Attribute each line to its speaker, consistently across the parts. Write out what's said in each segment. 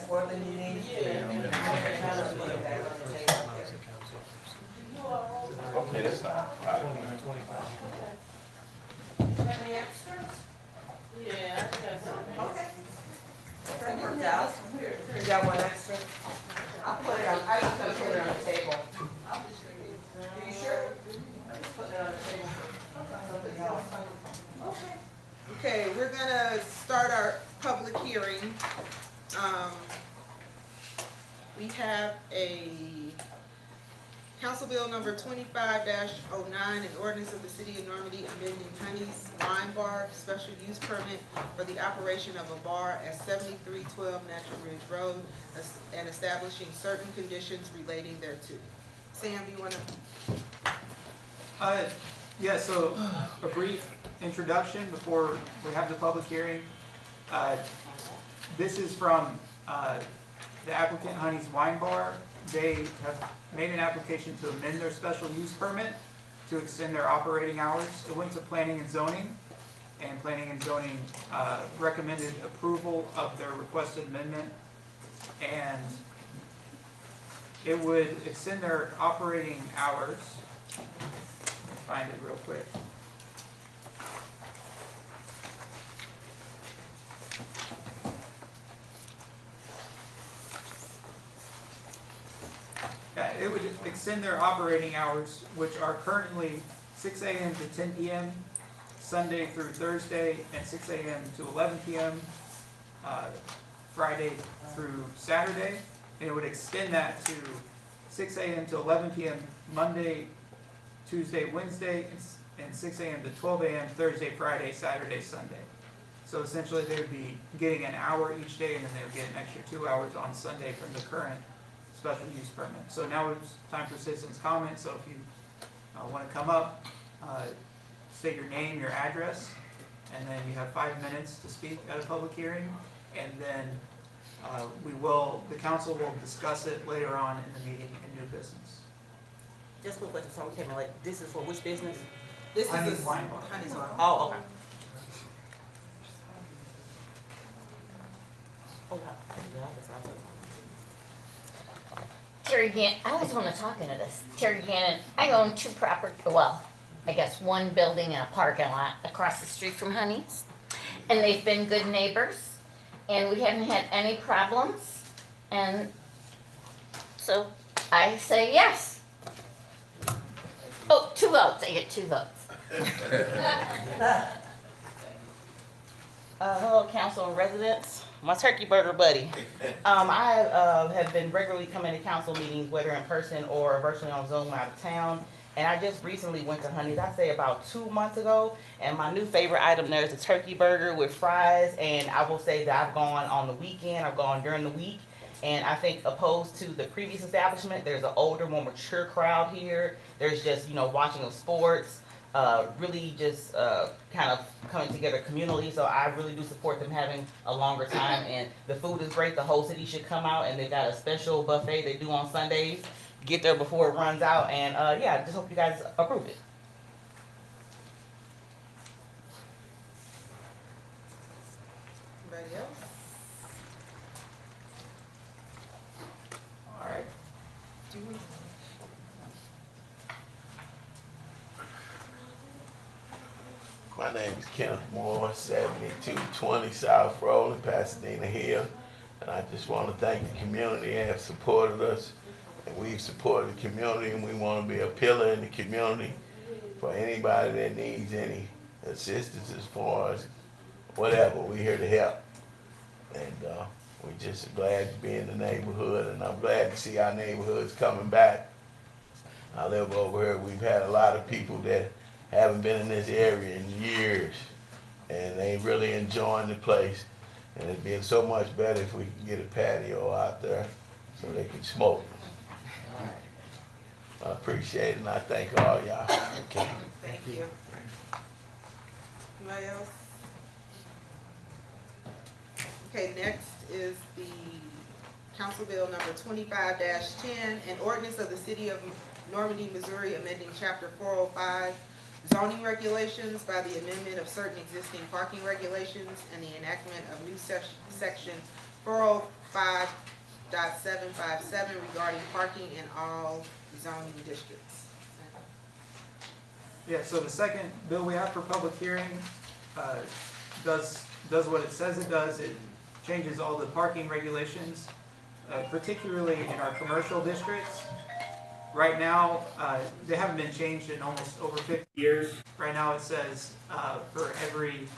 Speaker 1: More than you need.
Speaker 2: Okay, that's not.
Speaker 1: Any extras?
Speaker 3: Yeah,
Speaker 1: Okay. That worked out. You got one extra? I'll put it on, I just gonna put it on the table. Are you sure? Just put it on the table for something else. Okay. Okay, we're gonna start our public hearing. We have a Council Bill number 25-09, an ordinance of the City of Normandy amending Honey's Wine Bar special use permit for the operation of a bar at 7312 Natural Ridge Road and establishing certain conditions relating thereto. Sam, do you want to?
Speaker 4: Yeah, so a brief introduction before we have the public hearing. This is from the applicant Honey's Wine Bar. They have made an application to amend their special use permit to extend their operating hours. It went to Planning and Zoning, and Planning and Zoning recommended approval of their requested amendment, and it would extend their operating hours. Find it real quick. It would extend their operating hours, which are currently 6 a.m. to 10 p.m. Sunday through Thursday, and 6 a.m. to 11 p.m. Friday through Saturday, and it would extend that to 6 a.m. to 11 p.m. Monday, Tuesday, Wednesday, and 6 a.m. to 12 a.m. Thursday, Friday, Saturday, Sunday. So essentially, they would be getting an hour each day, and then they would get an extra 2 hours on Sunday from the current special use permit. So now it's time for citizens' comments. So if you want to come up, state your name, your address, and then you have 5 minutes to speak at a public hearing, and then the council will discuss it later on in the meeting in new business.
Speaker 3: Just quick question, someone came in like, this is for which business?
Speaker 1: This is
Speaker 4: Honey's
Speaker 1: a-
Speaker 4: Wine Bar.
Speaker 1: Honey's Wine.
Speaker 3: Oh, okay. Oh, wow. Yeah, that's what I thought.
Speaker 5: Terry Gannon, I always want to talk into this. Terry Gannon, I own two property, well, I guess one building and a parking lot across the street from Honey's. And they've been good neighbors, and we haven't had any problems. And so I say yes. Oh, 2 votes, I get 2 votes.
Speaker 3: Hello, council and residents. My turkey burger buddy. I have been regularly coming to council meetings, whether in person or virtually on Zoom when I'm out of town. And I just recently went to Honey's, I'd say about 2 months ago. And my new favorite item there is a turkey burger with fries. And I will say that I've gone on the weekend, I've gone during the week. And I think opposed to the previous establishment, there's an older, more mature crowd here. There's just, watching of sports. Really just kind of coming together communally. So I really do support them having a longer time. And the food is great. The whole city should come out, and they've got a special buffet they do on Sundays. Get there before it runs out. And yeah, just hope you guys approve it.
Speaker 1: Anybody else?
Speaker 4: All right.
Speaker 1: Do we?
Speaker 2: My name is Kenneth Moore, 7220 South Road in Pasadena Hill. And I just want to thank the community that have supported us. And we've supported the community, and we want to be a pillar in the community for anybody that needs any assistance as far as whatever. We're here to help. And we're just glad to be in the neighborhood, and I'm glad to see our neighborhoods coming back. I live over here. We've had a lot of people that haven't been in this area in years, and they really enjoying the place. And it'd be so much better if we could get a patio out there so they can smoke. I appreciate it, and I thank all y'all. Okay.
Speaker 1: Thank you. Anybody else? Okay, next is the Council Bill number 25-10, an ordinance of the City of Normandy, Missouri, amending Chapter 405 zoning regulations by the amendment of certain existing parking regulations and the enactment of new section 405.757 regarding parking in all zoning districts.
Speaker 4: Yeah, so the second bill we have for public hearing does what it says it does. It changes all the parking regulations, particularly in our commercial districts. Right now, they haven't been changed in almost over 50 years. Right now it says for every,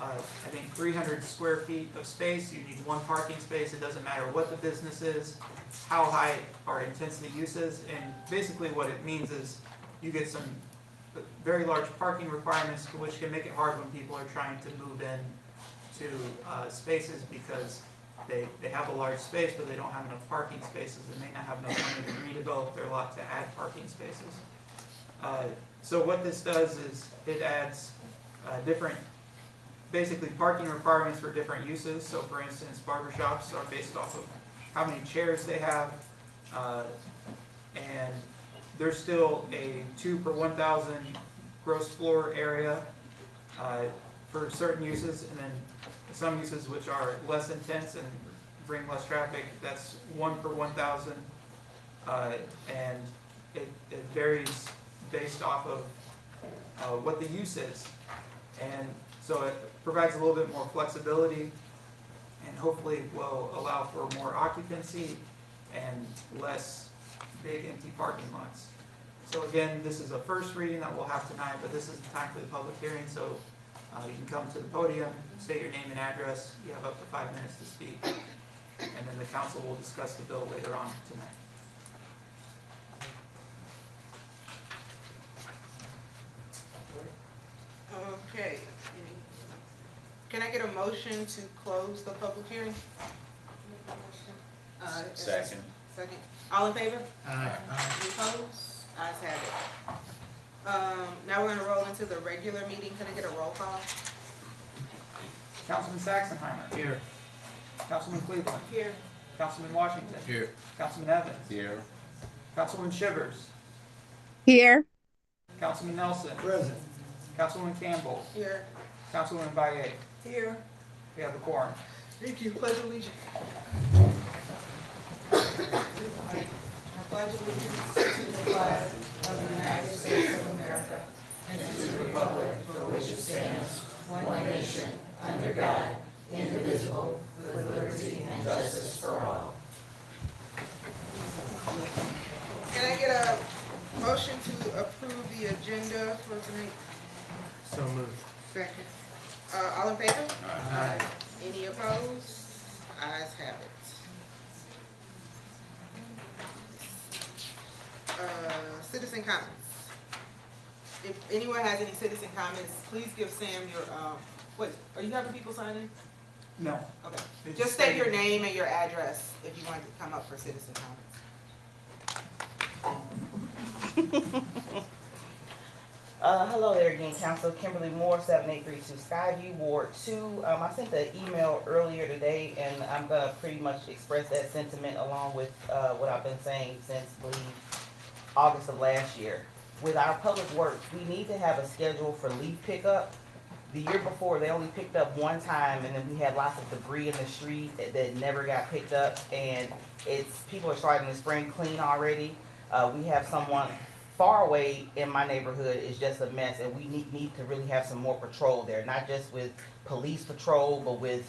Speaker 4: I think 300 square feet of space, you need 1 parking space. It doesn't matter what the business is, how high our intensity use is, and basically what it means is you get some very large parking requirements, which can make it hard when people are trying to move in to spaces because they have a large space, but they don't have enough parking spaces. They may not have enough money to redevelop their lot to add parking spaces. So what this does is it adds different, basically parking requirements for different uses. So for instance, barbershops are based off of how many chairs they have, and there's still a 2 per 1,000 gross floor area for certain uses, and then some uses which are less intense and bring less traffic, that's 1 per 1,000, and it varies based off of what the use is. And so it provides a little bit more flexibility, and hopefully will allow for more occupancy and less big empty parking lots. So again, this is a first reading that we'll have tonight, but this is the time for the public hearing, so you can come to the podium, state your name and address. You have up to 5 minutes to speak, and then the council will discuss the bill later on tonight.
Speaker 1: Can I get a motion to close the public hearing?
Speaker 6: Second.
Speaker 1: Second. All in favor?
Speaker 6: Aye.
Speaker 1: Any opposed? Ayes have it. Now we're gonna roll into the regular meeting. Can I get a roll call?
Speaker 4: Councilman Saxonheimer.
Speaker 6: Here.
Speaker 4: Councilman Cleveland.
Speaker 1: Here.
Speaker 4: Councilman Washington.
Speaker 6: Here.
Speaker 4: Councilman Evans.
Speaker 6: Here.
Speaker 4: Councilwoman Shivers.
Speaker 7: Here.
Speaker 4: Councilman Nelson.
Speaker 6: Present.
Speaker 4: Councilwoman Campbell.
Speaker 1: Here.
Speaker 4: Councilwoman Baye.
Speaker 1: Here.
Speaker 4: We have the quorum.
Speaker 1: Thank you. Pledge allegiance. I pledge allegiance to the flag of the United States of America and to the republic for which it stands, one nation, under God, indivisible, with liberty and justice for all. Can I get a motion to approve the agenda for tonight?
Speaker 6: So moved.
Speaker 1: Second. All in favor?
Speaker 6: Aye.
Speaker 1: Any opposed? Ayes have it. Citizen comments. If anyone has any citizen comments, please give Sam your, what, are you having people sign in?
Speaker 4: No.
Speaker 1: Okay.
Speaker 4: It's
Speaker 1: Just state your name and your address if you want to come up for citizen comments.
Speaker 3: Hello there again, Council. Kimberly Moore, 7832 Skyview, Ward 2. I sent an email earlier today, and I'm going to pretty much express that sentiment along with what I've been saying since, I believe, August of last year. With our public works, we need to have a schedule for leaf pickup. The year before, they only picked up one time, and then we had lots of debris in the street that never got picked up, and people are starting to spring clean already. We have someone far away in my neighborhood is just a mess, and we need to really have some more patrol there, not just with police patrol, but with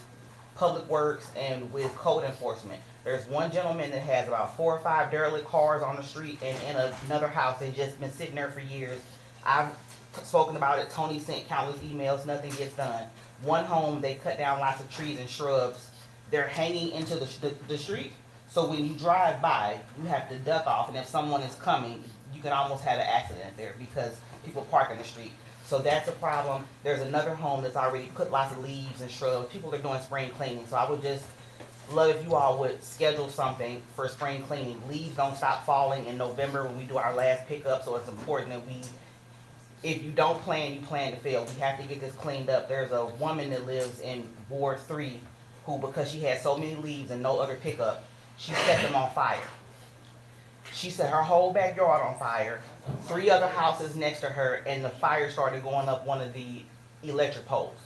Speaker 3: public works and with code enforcement. There's one gentleman that has about 4 or 5 derelict cars on the street and in another house that's just been sitting there for years. I've spoken about it. Tony sent countless emails. Nothing gets done. One home, they cut down lots of trees and shrubs. They're hanging into the street. So when you drive by, you have to duck off. And if someone is coming, you can almost have an accident there because people park in the street. So that's a problem. There's another home that's already put lots of leaves and shrubs. People are doing spring cleaning. So I would just love if you all would schedule something for spring cleaning. Leaves don't stop falling in November when we do our last pickup. So it's important that if you don't plan, you plan to fail. We have to get this cleaned up. There's a woman that lives in Ward 3 who, because she had so many leaves and no other pickup, she set them on fire. She set her whole backyard on fire, 3 other houses next to her, and the fire started going up one of the electric poles.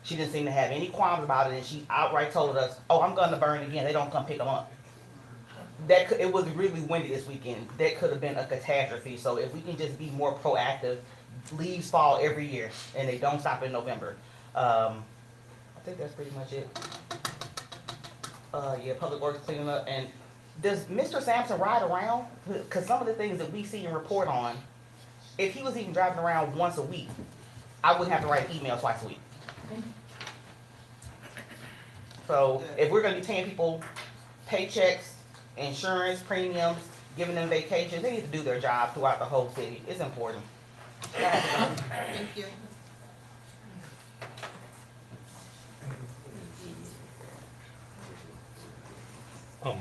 Speaker 3: She didn't seem to have any qualms about it, and she outright told us, "Oh, I'm going to burn again. They don't come pick them up." It was really windy this weekend. That could have been a catastrophe. So if we can just be more proactive, leaves fall every year, and they don't stop in November. I think that's pretty much it. Yeah, Public Works cleaning up. And does Mr. Sampson ride around? Because some of the things that we see and report on, if he was even driving around once a week, I wouldn't have to write an email twice a week. So if we're going to be paying people paychecks, insurance, premiums, giving them vacations, they need to do their job throughout the whole city. It's important.
Speaker 1: Thank you.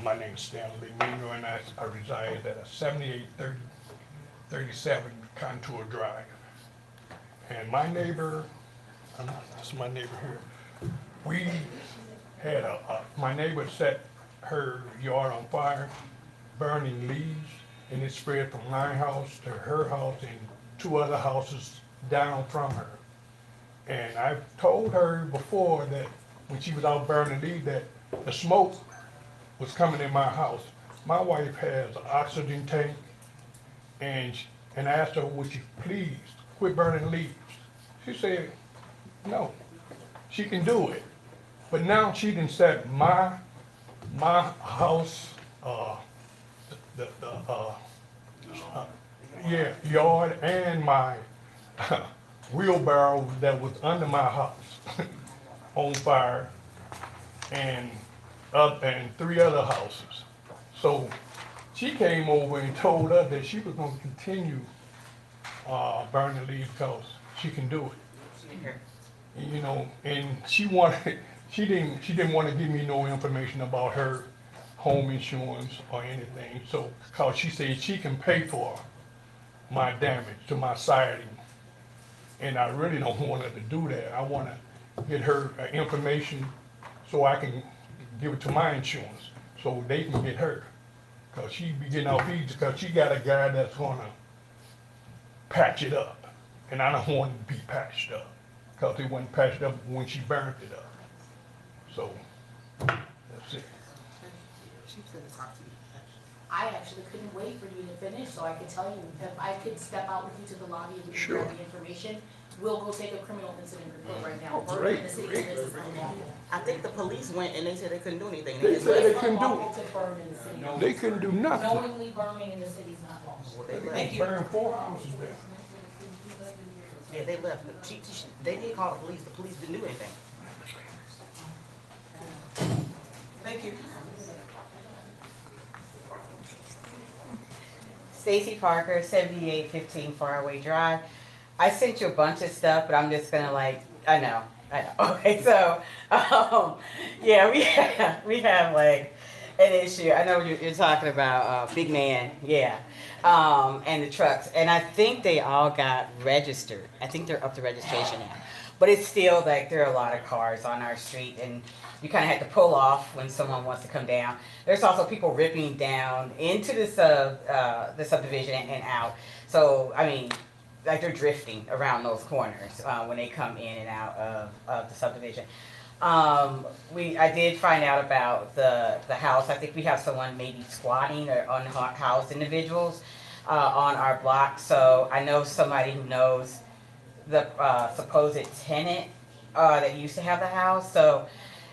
Speaker 8: My name is Stanley Mino, and I reside at 7837 Contour Drive. And my neighbor, this is my neighbor here, we had my neighbor set her yard on fire, burning leaves, and it spread from my house to her house and 2 other houses down from her. And I've told her before that when she was out burning leaves that the smoke was coming in my house. My wife has an oxygen tank, and I asked her, would she please quit burning leaves? She said, no, she can do it. But now she done set my house, yard and my wheelbarrow that was under my house on fire, and 3 other houses. So she came over and told us that she was going to continue burning leaves because she can do it. you know, and she wanted, she didn't want to give me no information about her home insurance or anything, so, cause she said she can pay for my damage to my siding. And I really don't want her to do that. I wanna get her information so I can give it to my insurance, so they can get her. Cause she be getting off easy, cause she got a guy that's gonna patch it up. And I don't want it to be patched up, cause it wasn't patched up when she burned it up. So, that's it.
Speaker 1: She said to talk to you.
Speaker 7: I actually couldn't wait for you to finish, so I could tell you, if I could step out with you to the lobby and we can
Speaker 8: Sure.
Speaker 7: grab the information, we'll go take a criminal incident report right now.
Speaker 8: Oh,
Speaker 7: Burning
Speaker 8: great,
Speaker 7: the city
Speaker 8: great.
Speaker 7: limits is unlawful.
Speaker 3: I think the police went and they said they couldn't do anything.
Speaker 8: They
Speaker 3: just
Speaker 8: said
Speaker 3: left.
Speaker 8: they couldn't do
Speaker 7: Unlawful to burn in the city.
Speaker 8: They couldn't do nothing.
Speaker 7: Knowingly burning in the city is not lawful.
Speaker 3: They left.
Speaker 1: Thank you.
Speaker 8: Burned 4 houses there.
Speaker 3: Yeah, they left. They did call the police. The police didn't do anything.
Speaker 1: Thank you.
Speaker 9: Stacy Parker, 7815 Faraway Drive. I sent you a bunch of stuff, but I'm just gonna I know. Okay, so, yeah, we have like an issue. I know you're talking about Big Man, yeah, and the trucks. And I think they all got registered. I think they're up to registration now. But it's still like there are a lot of cars on our street, and you kind of have to pull off when someone wants to come down. There's also people ripping down into the subdivision and out. So I mean, like they're drifting around those corners when they come in and out of the subdivision. I did find out about the house. I think we have someone maybe squatting or unhoused individuals on our block. So I know somebody who knows the supposed tenant that used to have the house. So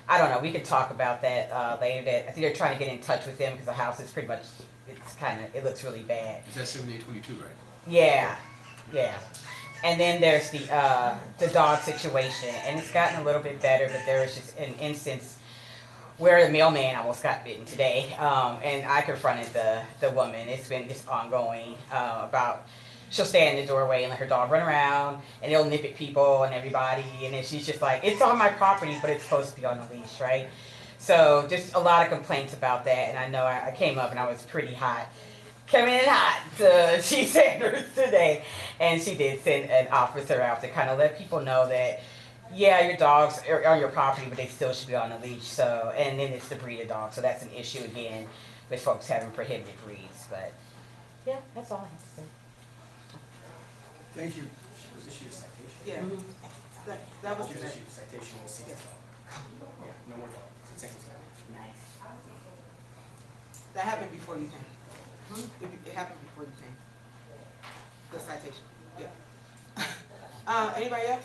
Speaker 9: I don't know. We could talk about that later. I think they're trying to get in touch with them because the house is pretty much, it looks really bad.
Speaker 6: Is that 7822, right?
Speaker 9: Yeah, yeah. And then there's the dog situation, and it's gotten a little bit better, but there was just an instance where the mailman almost got bitten today, and I confronted the woman. It's been just ongoing about she'll stand in the doorway and let her dog run around, and it'll nip at people and everybody, and then she's just like, it's on my property, but it's supposed to be on the leash, right? So just a lot of complaints about that, and I know I came up and I was pretty hot. Coming in hot to Chief Sanders today, and she did send an officer out to kind of let people know that, yeah, your dogs are on your property, but they still should be on the leash. So, and then it's the breed of dog, so that's an issue again with folks having prohibited breeds. But yeah, that's all I have to say.
Speaker 6: Thank you. Was issued a citation.
Speaker 1: Yeah. That was
Speaker 6: She was
Speaker 1: it.
Speaker 6: issued a citation, we'll see. Yeah, no more talk. Thank you.
Speaker 1: That happened before you came. It happened before you came. The citation, yeah. Anybody else?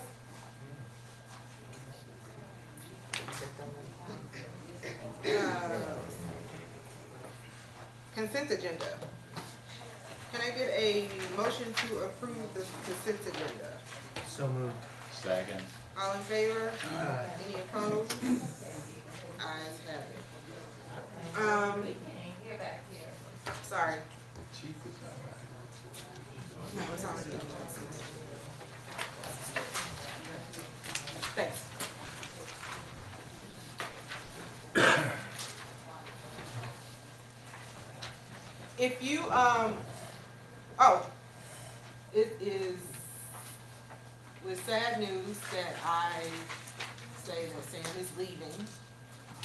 Speaker 1: Consent agenda. Can I get a motion to approve the consent agenda?
Speaker 6: So moved. Second.
Speaker 1: All in favor? Any opposed? Ayes have it. Sorry. No, it's on the agenda. Thanks. If you, it is with sad news that I say that Sam is leaving,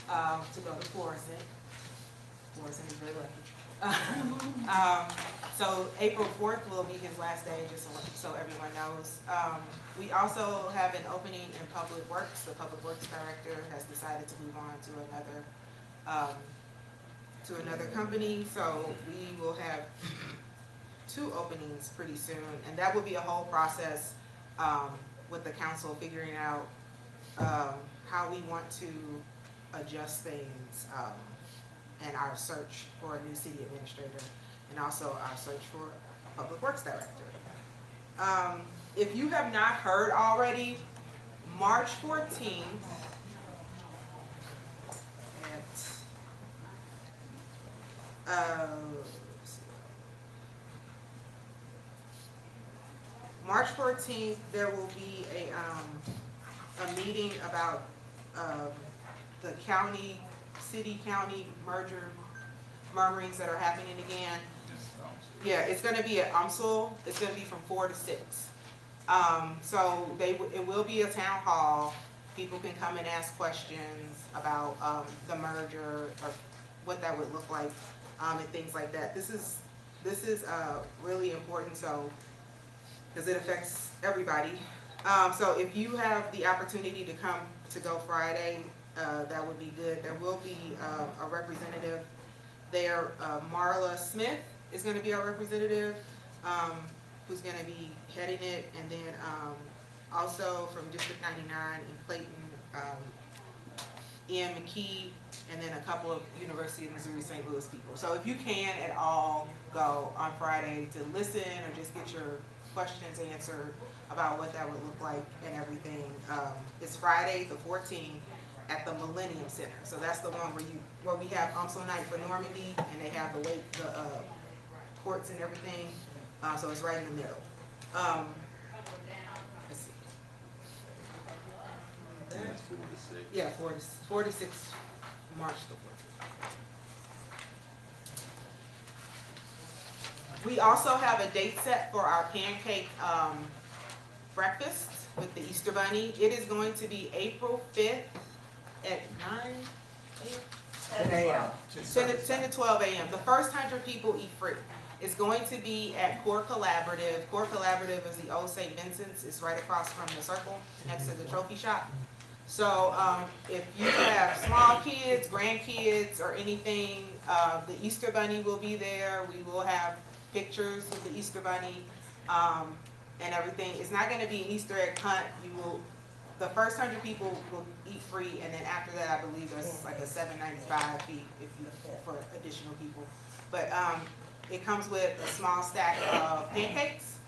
Speaker 1: to go to Florissant. Florissant is very lucky. So April 4th will be his last day, just so everyone knows. We also have an opening in Public Works. The Public Works Director has decided to move on to another company, so we will have 2 openings pretty soon, and that will be a whole process with the council figuring out how we want to adjust things and our search for a new city administrator, and also our search for a Public Works Director. If you have not heard already, March 14th March 14th, there will be a meeting about, the city-county merger murmurings that are happening again. Yeah, it's gonna be at UMSL, it's gonna be from 4 to 6. So it will be a town hall, people can come and ask questions about, the merger, or what that would look like, and things like that. This is really important, so, because it affects everybody. So if you have the opportunity to come to go Friday, that would be good. There will be, a representative there, Marla Smith is gonna be our representative, who's gonna be heading it, and then, also from District 99 in Clayton, Ian McKee, and then a couple of University of Missouri St. Louis people. So if you can at all go on Friday to listen or just get your questions answered about what that would look like and everything, it's Friday the 14th at the Millennium Center. So that's the one where we have UMSL night for Normandy, and they have the courts and everything. So it's right in the middle. Let's see. Yeah, 4 to 6, March the 14th. We also have a date set for our pancake breakfast with the Easter Bunny. It is going to be April 5th at 9 a.m. 10 to 12 a.m. The first 100 people eat free. It's going to be at Core Collaborative. Core Collaborative is the old St. Vincent's. It's right across from the circle next to the trophy shop. So if you have small kids, grandkids, or anything, the Easter Bunny will be there. We will have pictures of the Easter Bunny and everything. It's not going to be an Easter egg hunt. The first 100 people will eat free, and then after that, I believe there's like a $7.95 fee for additional people. But it comes with a small stack of pancakes,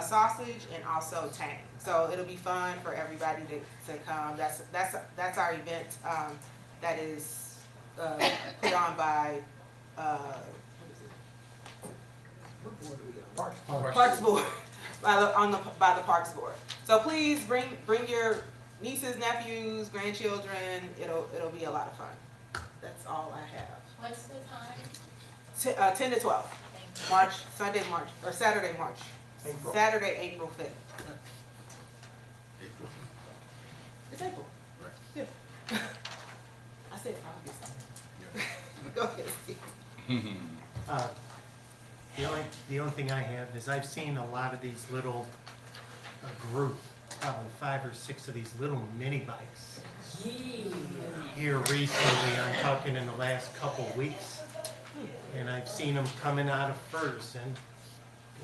Speaker 1: sausage, and also tang. So it'll be fun for everybody to come. That's our event that is put on by what board are we on? Parks Board. By the Parks Board. So please bring your nieces, nephews, grandchildren. It'll be a lot of fun. That's all I have.
Speaker 5: What's the time?
Speaker 1: 10 to 12. March, Saturday, March.
Speaker 6: April.
Speaker 1: Saturday, April 5th. It's April. Yeah. I said August. Go ahead, Steve.
Speaker 10: The only thing I have is I've seen a lot of these little group, probably 5 or 6 of these little mini bikes here recently. I'm talking in the last couple weeks, and I've seen them coming out of Ferguson,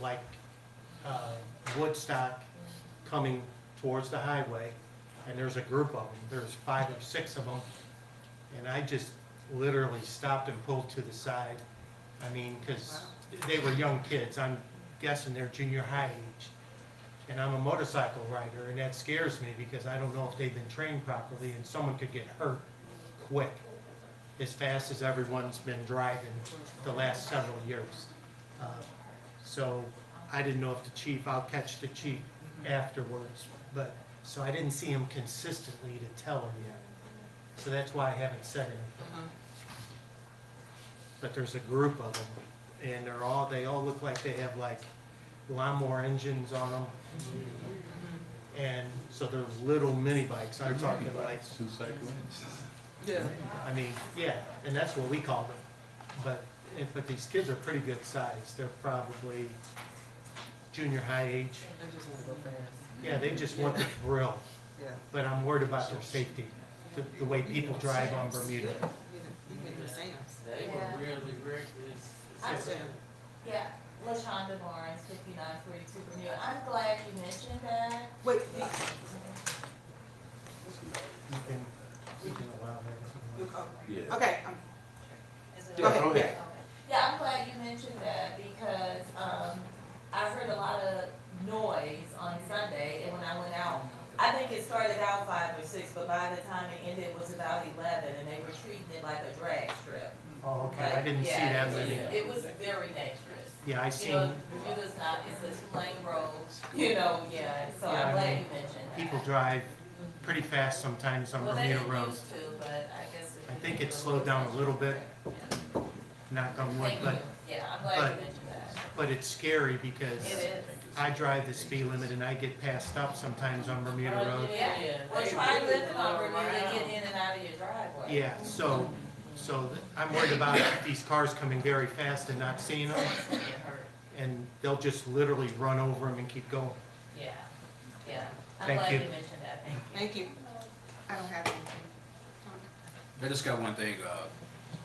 Speaker 10: like Woodstock, coming towards the highway, and there's a group of them. There's 5 or 6 of them, and I just literally stopped and pulled to the side. I mean, because they were young kids. I'm guessing they're junior high age. And I'm a motorcycle rider, and that scares me because I don't know if they've been trained properly, and someone could get hurt quick, as fast as everyone's been driving the last several years. So I didn't know if the chief, I'll catch the chief afterwards, but, so I didn't see him consistently to tell him yet. So that's why I haven't said anything. But there's a group of them, and they all look like they have like lawnmower engines on them. And so they're little mini bikes. I'm talking like,
Speaker 1: Yeah.
Speaker 10: I mean, yeah, and that's what we call them. But these kids are pretty good size. They're probably junior high age.
Speaker 1: I just want to go fast.
Speaker 10: Yeah, they just want the thrill.
Speaker 1: Yeah.
Speaker 10: But I'm worried about their safety, the way people drive on Bermuda.
Speaker 1: You can do Sam's.
Speaker 11: They were really reckless.
Speaker 12: Yeah, LaShonda Lawrence, 5942 Bermuda. I'm glad you mentioned that.
Speaker 1: Wait.
Speaker 10: You can allow that.
Speaker 2: Yeah.
Speaker 1: Okay.
Speaker 2: Go ahead.
Speaker 12: Yeah, I'm glad you mentioned that because I heard a lot of noise on Sunday, and when I went out, I think it started out 5 or 6, but by the time it ended, it was about 11, and they were treating it like a drag strip.
Speaker 10: Oh, okay, I
Speaker 12: Like,
Speaker 10: didn't see
Speaker 12: yeah,
Speaker 10: that many.
Speaker 12: It was very dangerous.
Speaker 10: Yeah, I
Speaker 12: You
Speaker 10: seen,
Speaker 12: know, Bermuda's not, it's a two-lane road, you know, yeah, so
Speaker 10: Yeah,
Speaker 12: I'm
Speaker 10: I
Speaker 12: glad
Speaker 10: mean,
Speaker 12: you mentioned that.
Speaker 10: people drive pretty fast sometimes on
Speaker 12: Well, they
Speaker 10: Bermuda
Speaker 12: didn't
Speaker 10: Road.
Speaker 12: used to, but I guess.
Speaker 10: I think it's slowed down a little bit, knock on wood,
Speaker 12: Thank you.
Speaker 10: but,
Speaker 12: Yeah, I'm glad
Speaker 10: but-
Speaker 12: you mentioned that.
Speaker 10: but it's scary because
Speaker 12: It is.
Speaker 10: I drive the speed limit and I get passed up sometimes on Bermuda Road.
Speaker 12: Yeah, well, try living on Bermuda, get in and out of your driveway.
Speaker 10: Yeah, so I'm worried about these cars coming very fast and not seeing them,
Speaker 12: Get hurt.
Speaker 10: and they'll just literally run over them and keep going.
Speaker 12: Yeah, yeah. I'm
Speaker 10: Thank
Speaker 12: glad
Speaker 10: you.
Speaker 12: you mentioned that, thank you.
Speaker 1: Thank you. I don't have anything.
Speaker 6: I just got one thing,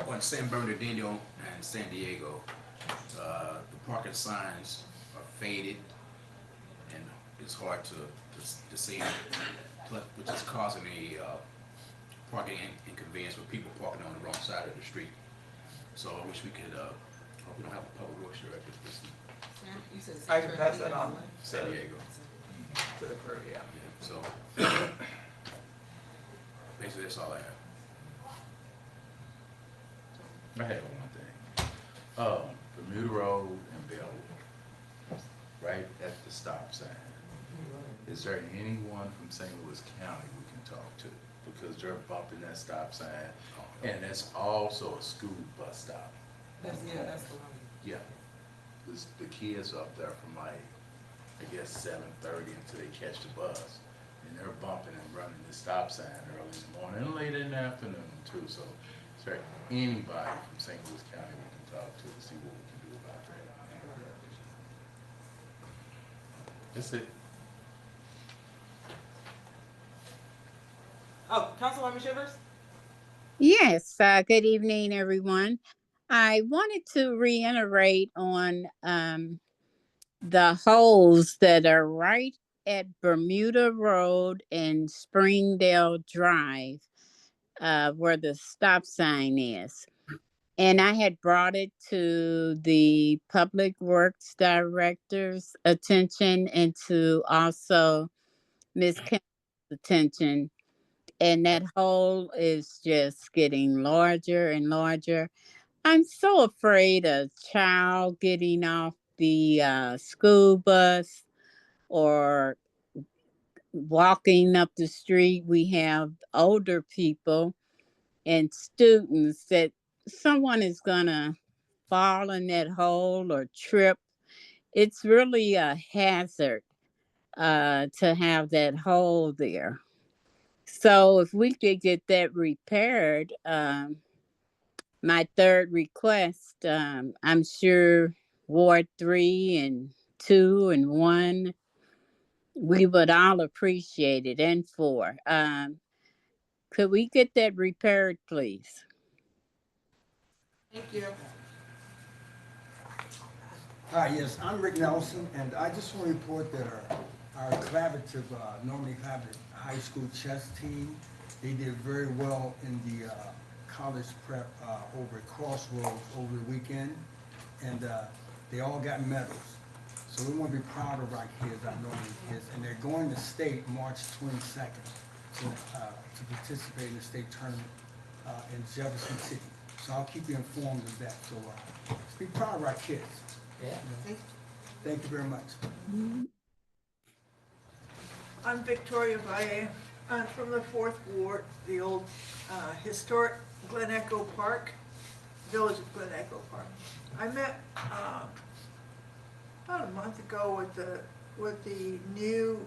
Speaker 6: on San Bernardino and San Diego, the parking signs are faded and it's hard to see, which is causing a, parking inconvenience for people parking on the wrong side of the street. So I wish we could, hope we don't have a public works director this
Speaker 1: You said
Speaker 4: I can pass that on
Speaker 6: San Diego.
Speaker 4: to the crew, yeah.
Speaker 6: Yeah, so, basically that's all I have.
Speaker 13: I have one thing. Bermuda Road and Bellwood, right at the stop sign. Is there anyone from St. Louis County we can talk to? Because they're bumping that stop sign, and it's also a school bus stop.
Speaker 1: That's the one.
Speaker 13: Yeah. The kids up there from like, I guess 7:30 until they catch the bus. And they're bumping and running the stop sign early in the morning and late in the afternoon too. So is there anybody from St. Louis County we can talk to see what we can do about that? That's it.
Speaker 1: Oh, Councilwoman Shivers?
Speaker 14: Yes, good evening, everyone. I wanted to reiterate on the holes that are right at Bermuda Road and Springdale Drive, where the stop sign is. And I had brought it to the Public Works Director's attention and to also Ms. Kemp's attention. And that hole is just getting larger and larger. I'm so afraid of a child getting off the school bus or walking up the street. We have older people and students that someone is gonna fall in that hole or trip. It's really a hazard to have that hole there. So if we could get that repaired, my third request, I'm sure Ward 3 and 2 and 1, we would all appreciate it, and 4. Could we get that repaired, please?
Speaker 1: Thank you.
Speaker 15: Hi, yes, I'm Rick Nelson, and I just want to report that our collaborative, Normandy Collaborative High School chess team, they did very well in the college prep over at Crossroads over the weekend, and they all got medals. So we want to be proud of our kids, our Normandy kids, and they're going to state March 22nd to participate in the state tournament in Jefferson City. So I'll keep you informed of that. So be proud of our kids.
Speaker 3: Yeah.
Speaker 15: Thank you very much.
Speaker 16: I'm Victoria Valle. I'm from the 4th Ward, the old historic Glen Echo Park, village of Glen Echo Park. I met about a month ago with the new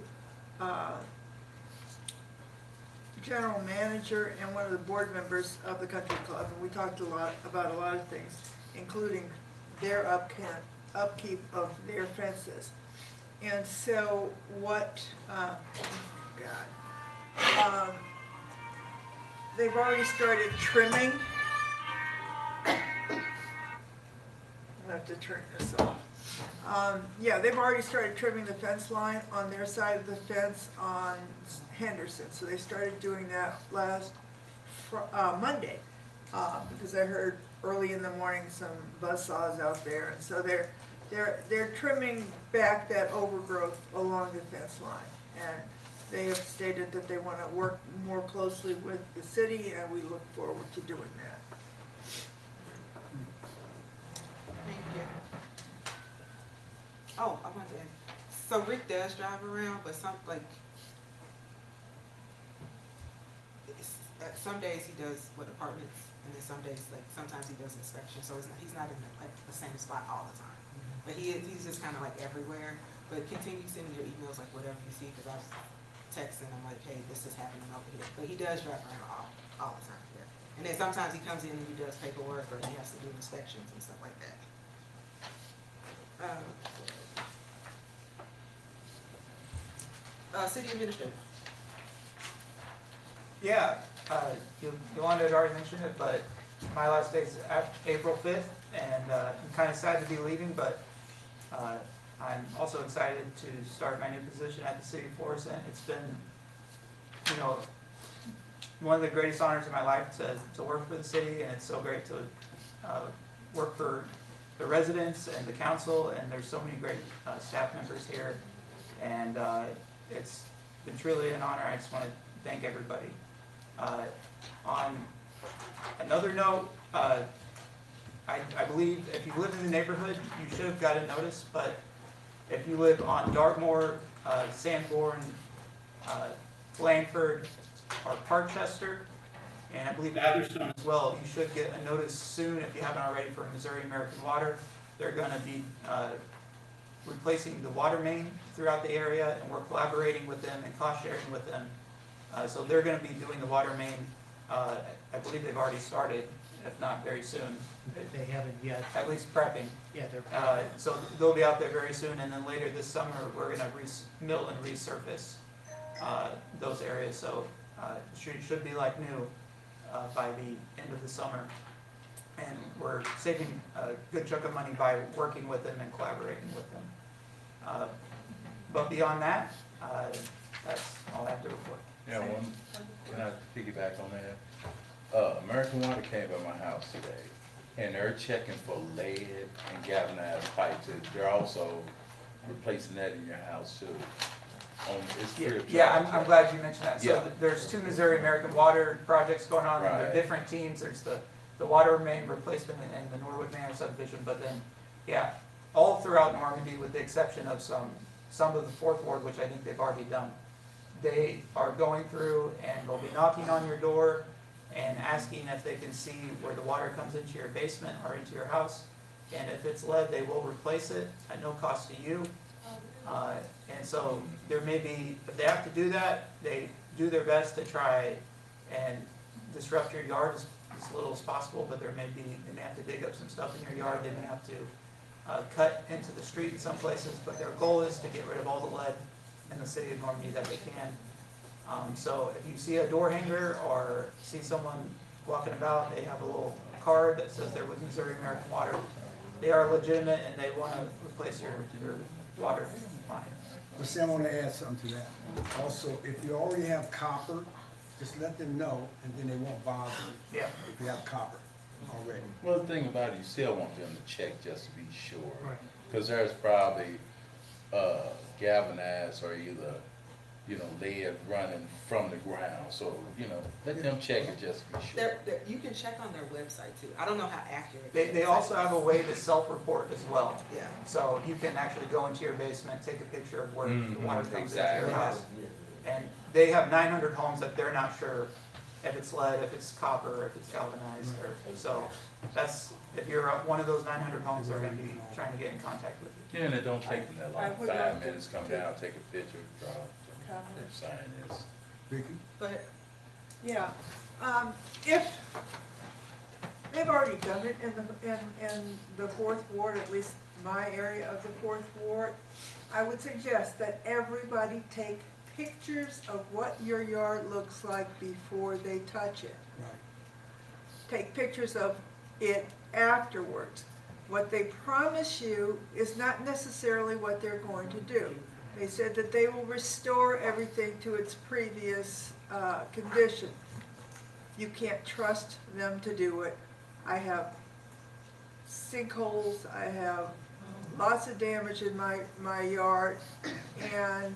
Speaker 16: general manager and one of the board members of the country club, and we talked about a lot of things, including their upkeep of their fences. And so what, they've already started trimming. I'll have to turn this off. Yeah, they've already started trimming the fence line on their side of the fence on Henderson. So they started doing that last Monday, because I heard early in the morning some buzzsaws out there, and so they're trimming back that overgrowth along the fence line. And they have stated that they want to work more closely with the city, and we look forward to doing that.
Speaker 1: Thank you. Oh, I want to. So Rick does drive around, but some days he does with apartments, and then some days, like, sometimes he does inspection, so he's not in like the same spot all the time. But he's just kind of like everywhere, but continue sending your emails, like whatever you see, because I was texting him like, hey, this is happening over here. But he does drive around all the time, yeah. And then sometimes he comes in and he does paperwork, or he has to do inspections and stuff like that. City administrator.
Speaker 4: Yeah, Yolanda had already mentioned it, but my last day is April 5th, and I'm kind of sad to be leaving, but I'm also excited to start my new position at the City of Florissant. It's been, one of the greatest honors in my life to work for the city, and it's so great to work for the residents and the council, and there's so many great staff members here, and it's been truly an honor. I just want to thank everybody. On another note, I believe if you live in the neighborhood, you should have got a notice, but if you live on Dartmoor, Sanborn, Blandford, or Parkchester, and I believe Atherstone as well, you should get a notice soon if you haven't already for Missouri American Water. They're going to be replacing the water main throughout the area, and we're collaborating with them and cost sharing with them. So they're going to be doing the water main. I believe they've already started, if not very soon.
Speaker 10: They haven't yet.
Speaker 4: At least prepping.
Speaker 10: Yeah, they're prepping.
Speaker 4: So they'll be out there very soon, and then later this summer, we're going to mill and resurface those areas. So it should be like new by the end of the summer. And we're saving a good chunk of money by working with them and collaborating with them. But beyond that, that's all I have to report.
Speaker 13: Yeah, can I piggyback on that? American Water came by my house today, and they're checking for lead and galvanized pipe too. They're also replacing that in your house too. It's free of charge.
Speaker 4: Yeah, I'm glad you mentioned that. So
Speaker 13: Yeah.
Speaker 4: there's 2 Missouri American Water projects going on, and they're
Speaker 13: Right.
Speaker 4: different teams. There's the water main replacement and the Norwood Manor subdivision, but then, yeah, all throughout Normandy, with the exception of some of the 4th Ward, which I think they've already done. They are going through and they'll be knocking on your door and asking if they can see where the water comes into your basement or into your house. And if it's lead, they will replace it at no cost to you. And so there may be, if they have to do that, they do their best to try and disrupt your yard as little as possible, but they may have to dig up some stuff in your yard. They may have to cut into the street in some places, but their goal is to get rid of all the lead in the city of Normandy that they can. So if you see a door hanger or see someone walking about, they have a little card that says they're with Missouri American Water. They are legitimate and they want to replace your water line.
Speaker 15: But see, I want to add something to that. Also, if you already have copper, just let them know, and then they won't bother you.
Speaker 4: Yeah.
Speaker 15: If you have copper already.
Speaker 13: Well, the thing about it, you still want them to check just to be sure.
Speaker 10: Right.
Speaker 13: Because there's probably galvanized or either, lead running from the ground. So, let them check it just to be sure.
Speaker 1: You can check on their website too. I don't know how accurate.
Speaker 4: They also have a way to self-report as well.
Speaker 1: Yeah.
Speaker 4: So you can actually go into your basement, take a picture of where the water comes into your
Speaker 13: Exactly.
Speaker 4: house. And they have 900 homes that they're not sure if it's lead, if it's copper, if it's galvanized, or, so that's, if you're one of those 900 homes, they're gonna be trying to get in contact with you.
Speaker 13: Yeah, and it don't take them that
Speaker 16: I
Speaker 13: long,
Speaker 16: would
Speaker 13: 5
Speaker 16: like to-
Speaker 13: minutes, come down, take a picture, drop, sign this.
Speaker 15: Vicky?
Speaker 1: Go ahead.
Speaker 16: Yeah, if, they've already done it in the 4th Ward, at least my area of the 4th Ward, I would suggest that everybody take pictures of what your yard looks like before they touch it.
Speaker 15: Right.
Speaker 16: Take pictures of it afterwards. What they promise you is not necessarily what they're going to do. They said that they will restore everything to its previous condition. You can't trust them to do it. I have sinkholes, I have lots of damage in my yard, and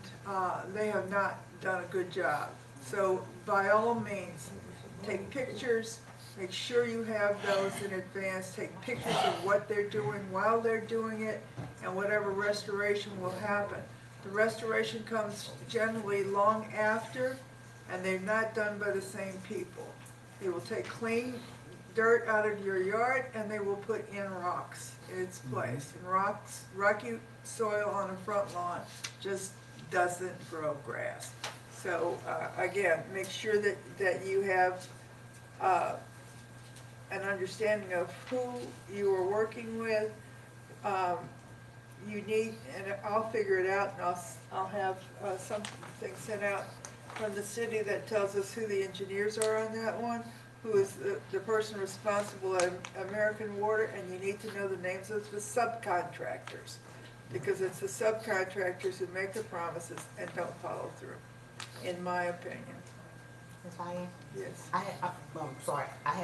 Speaker 16: they have not done a good job. So by all means, take pictures, make sure you have those in advance, take pictures of what they're doing while they're doing it, and whatever restoration will happen. The restoration comes generally long after and they're not done by the same people. They will take clean dirt out of your yard and they will put in rocks in its place. And rocky soil on a front lawn just doesn't grow grass. So, again, make sure that you have, an understanding of who you are working with. You need, and I'll figure it out, and I'll have something sent out from the city that tells us who the engineers are on that one, who is the person responsible at American Water, and you need to know the names of the subcontractors, because it's the subcontractors who make the promises and don't follow through, in my opinion.
Speaker 3: Ms. Diane?
Speaker 16: Yes.
Speaker 3: I had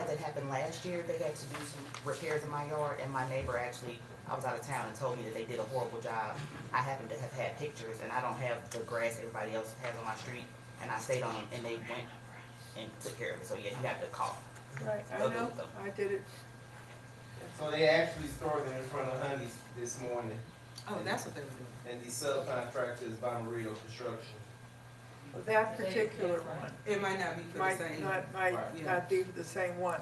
Speaker 3: that happen last year. They had to do some repairs in my yard, and my neighbor actually, I was out of town, and told me that they did a horrible job. I happen to have had pictures, and I don't have the grass everybody else has on my street, and I stayed on them, and they went and took care of it. So yeah, you have to call.
Speaker 16: Right, I know, I did it.
Speaker 17: So they actually stored them in front of Honey's this morning.
Speaker 1: Oh, that's what they were doing.
Speaker 17: And the subcontractor is Bomarito Construction.
Speaker 16: That particular one.
Speaker 1: It might not be for the
Speaker 16: Might
Speaker 1: same.
Speaker 16: not be the same one.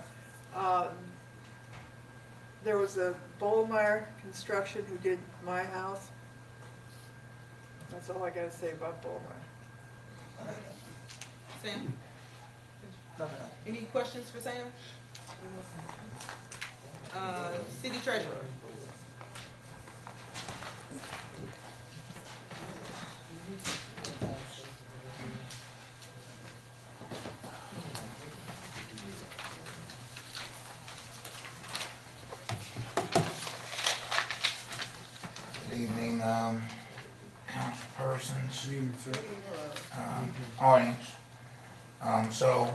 Speaker 16: There was a Bollmeyer Construction who did my house. That's all I gotta say about Bollmeyer.
Speaker 1: Sam? Any questions for Sam? City treasurer?
Speaker 18: Good evening, councilpersons, audience. So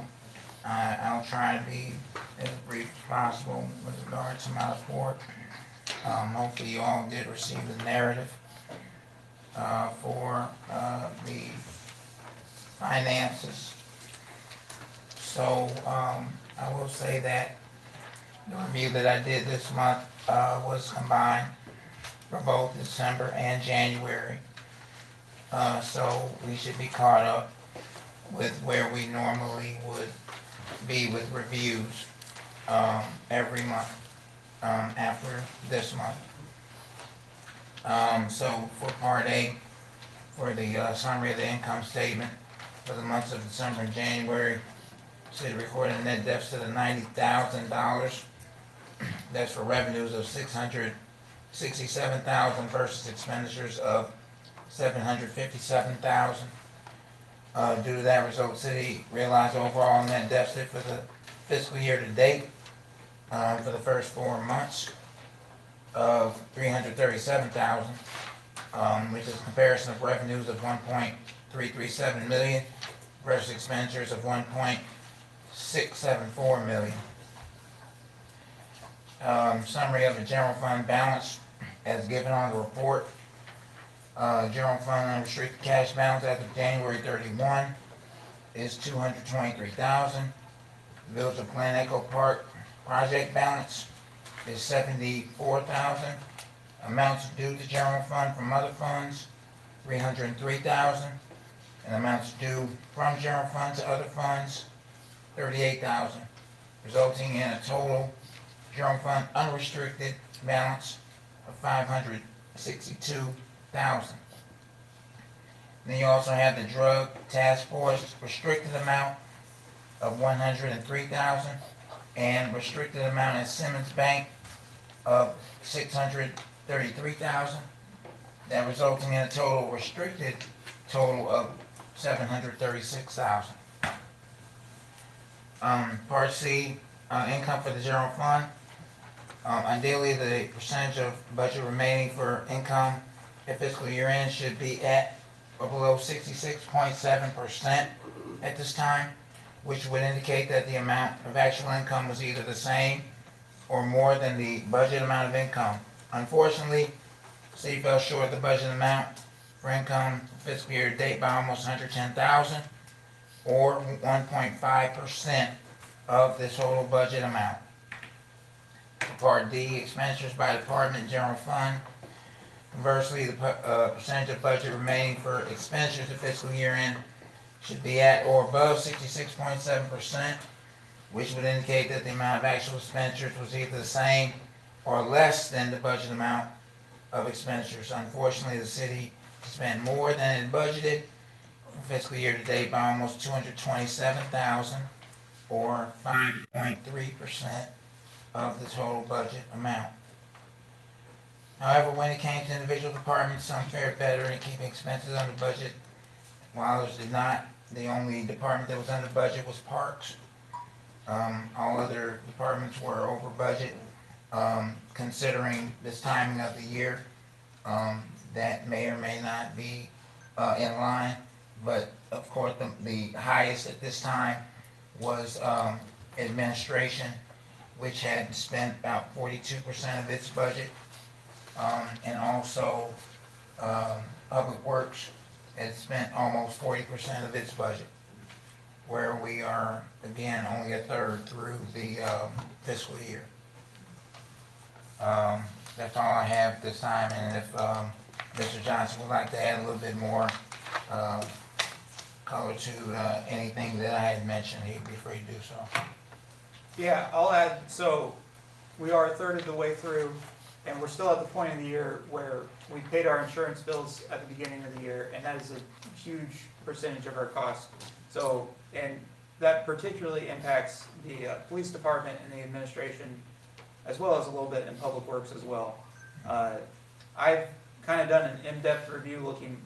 Speaker 18: I'll try to be as brief as possible with regard to my report. Hopefully you all did receive the narrative for the finances. So I will say that the review that I did this month was combined for both December and January. So we should be caught up with where we normally would be with reviews every month after this month. So for Part A, for the summary of the income statement for the months of December and January, city recorded a net deficit of $90,000. That's for revenues of $667,000 versus expenditures of $757,000. Due to that result, city realized overall net deficit for the fiscal year to date for the first 4 months of $337,000, which is a comparison of revenues of $1.337 million versus expenditures of $1.674 million. Summary of the general fund balance as given on the report. General fund unrestricted cash balance as of January 31 is $223,000. Village of Glen Echo Park project balance is $74,000. Amounts due to general fund from other funds, $303,000. And amounts due from general fund to other funds, $38,000, resulting in a total general fund unrestricted balance of $562,000. Then you also have the drug task force restricted amount of $103,000 and restricted amount at Simmons Bank of $633,000. That resulting in a total restricted total of $736,000. Part C, income for the general fund. Ideally, the percentage of budget remaining for income at fiscal year end should be at or below 66.7% at this time, which would indicate that the amount of actual income was either the same or more than the budget amount of income. Unfortunately, the city fell short of the budget amount for income fiscal year to date by almost $110,000 or 1.5% of the total budget amount. Part D, expenditures by department general fund. Conversely, the percentage of budget remaining for expenditures at fiscal year end should be at or above 66.7%, which would indicate that the amount of actual expenditures was either the same or less than the budget amount of expenditures. Unfortunately, the city spent more than it budgeted for fiscal year to date by almost $227,000 or 5.3% of the total budget amount. However, when it came to individual departments, some fared better in keeping expenses under budget, while others did not. The only department that was under budget was Parks. All other departments were over budget. Considering this timing of the year, that may or may not be in line. But of course, the highest at this time was administration, which had spent about 42% of its budget. And also Public Works had spent almost 40% of its budget, where we are, again, only a third through the fiscal year. That's all I have this time, and if Mr. Johnson would like to add a little bit more color to anything that I had mentioned, he'd be free to do so.
Speaker 4: Yeah, I'll add, so we are a third of the way through, and we're still at the point of the year where we paid our insurance bills at the beginning of the year, and that is a huge percentage of our cost. So, and that particularly impacts the police department and the administration, as well as a little bit in Public Works as well. I've kind of done an in-depth review looking,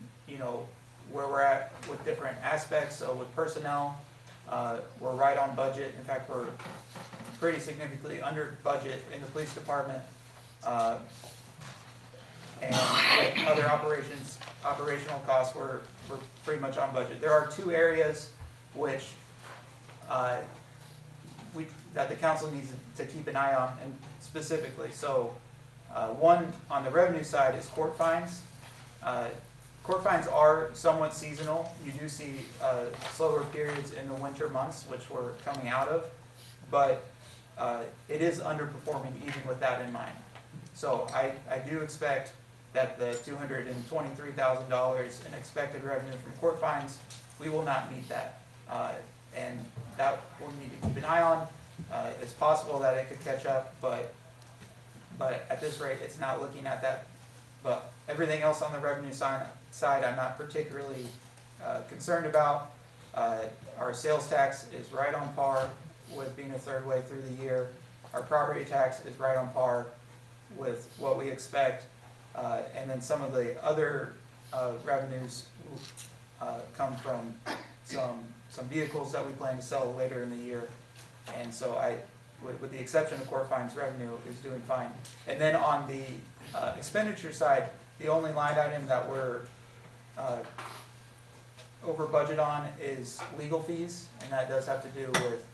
Speaker 4: where we're at with different aspects. So with personnel, we're right on budget. In fact, we're pretty significantly under budget in the police department. And with other operational costs, we're pretty much on budget. There are two areas which that the council needs to keep an eye on, and specifically. So one on the revenue side is court fines. Court fines are somewhat seasonal. You do see slower periods in the winter months, which we're coming out of, but it is underperforming even with that in mind. So I do expect that the $223,000 in expected revenue from court fines, we will not meet that. And that we'll need to keep an eye on. It's possible that it could catch up, but at this rate, it's not looking at that. But everything else on the revenue side, I'm not particularly concerned about. Our sales tax is right on par with being a third way through the year. Our property tax is right on par with what we expect. And then some of the other revenues come from some vehicles that we plan to sell later in the year. And so with the exception of court fines, revenue is doing fine. And then on the expenditure side, the only line item that we're over budget on is legal fees, and that does have to do with,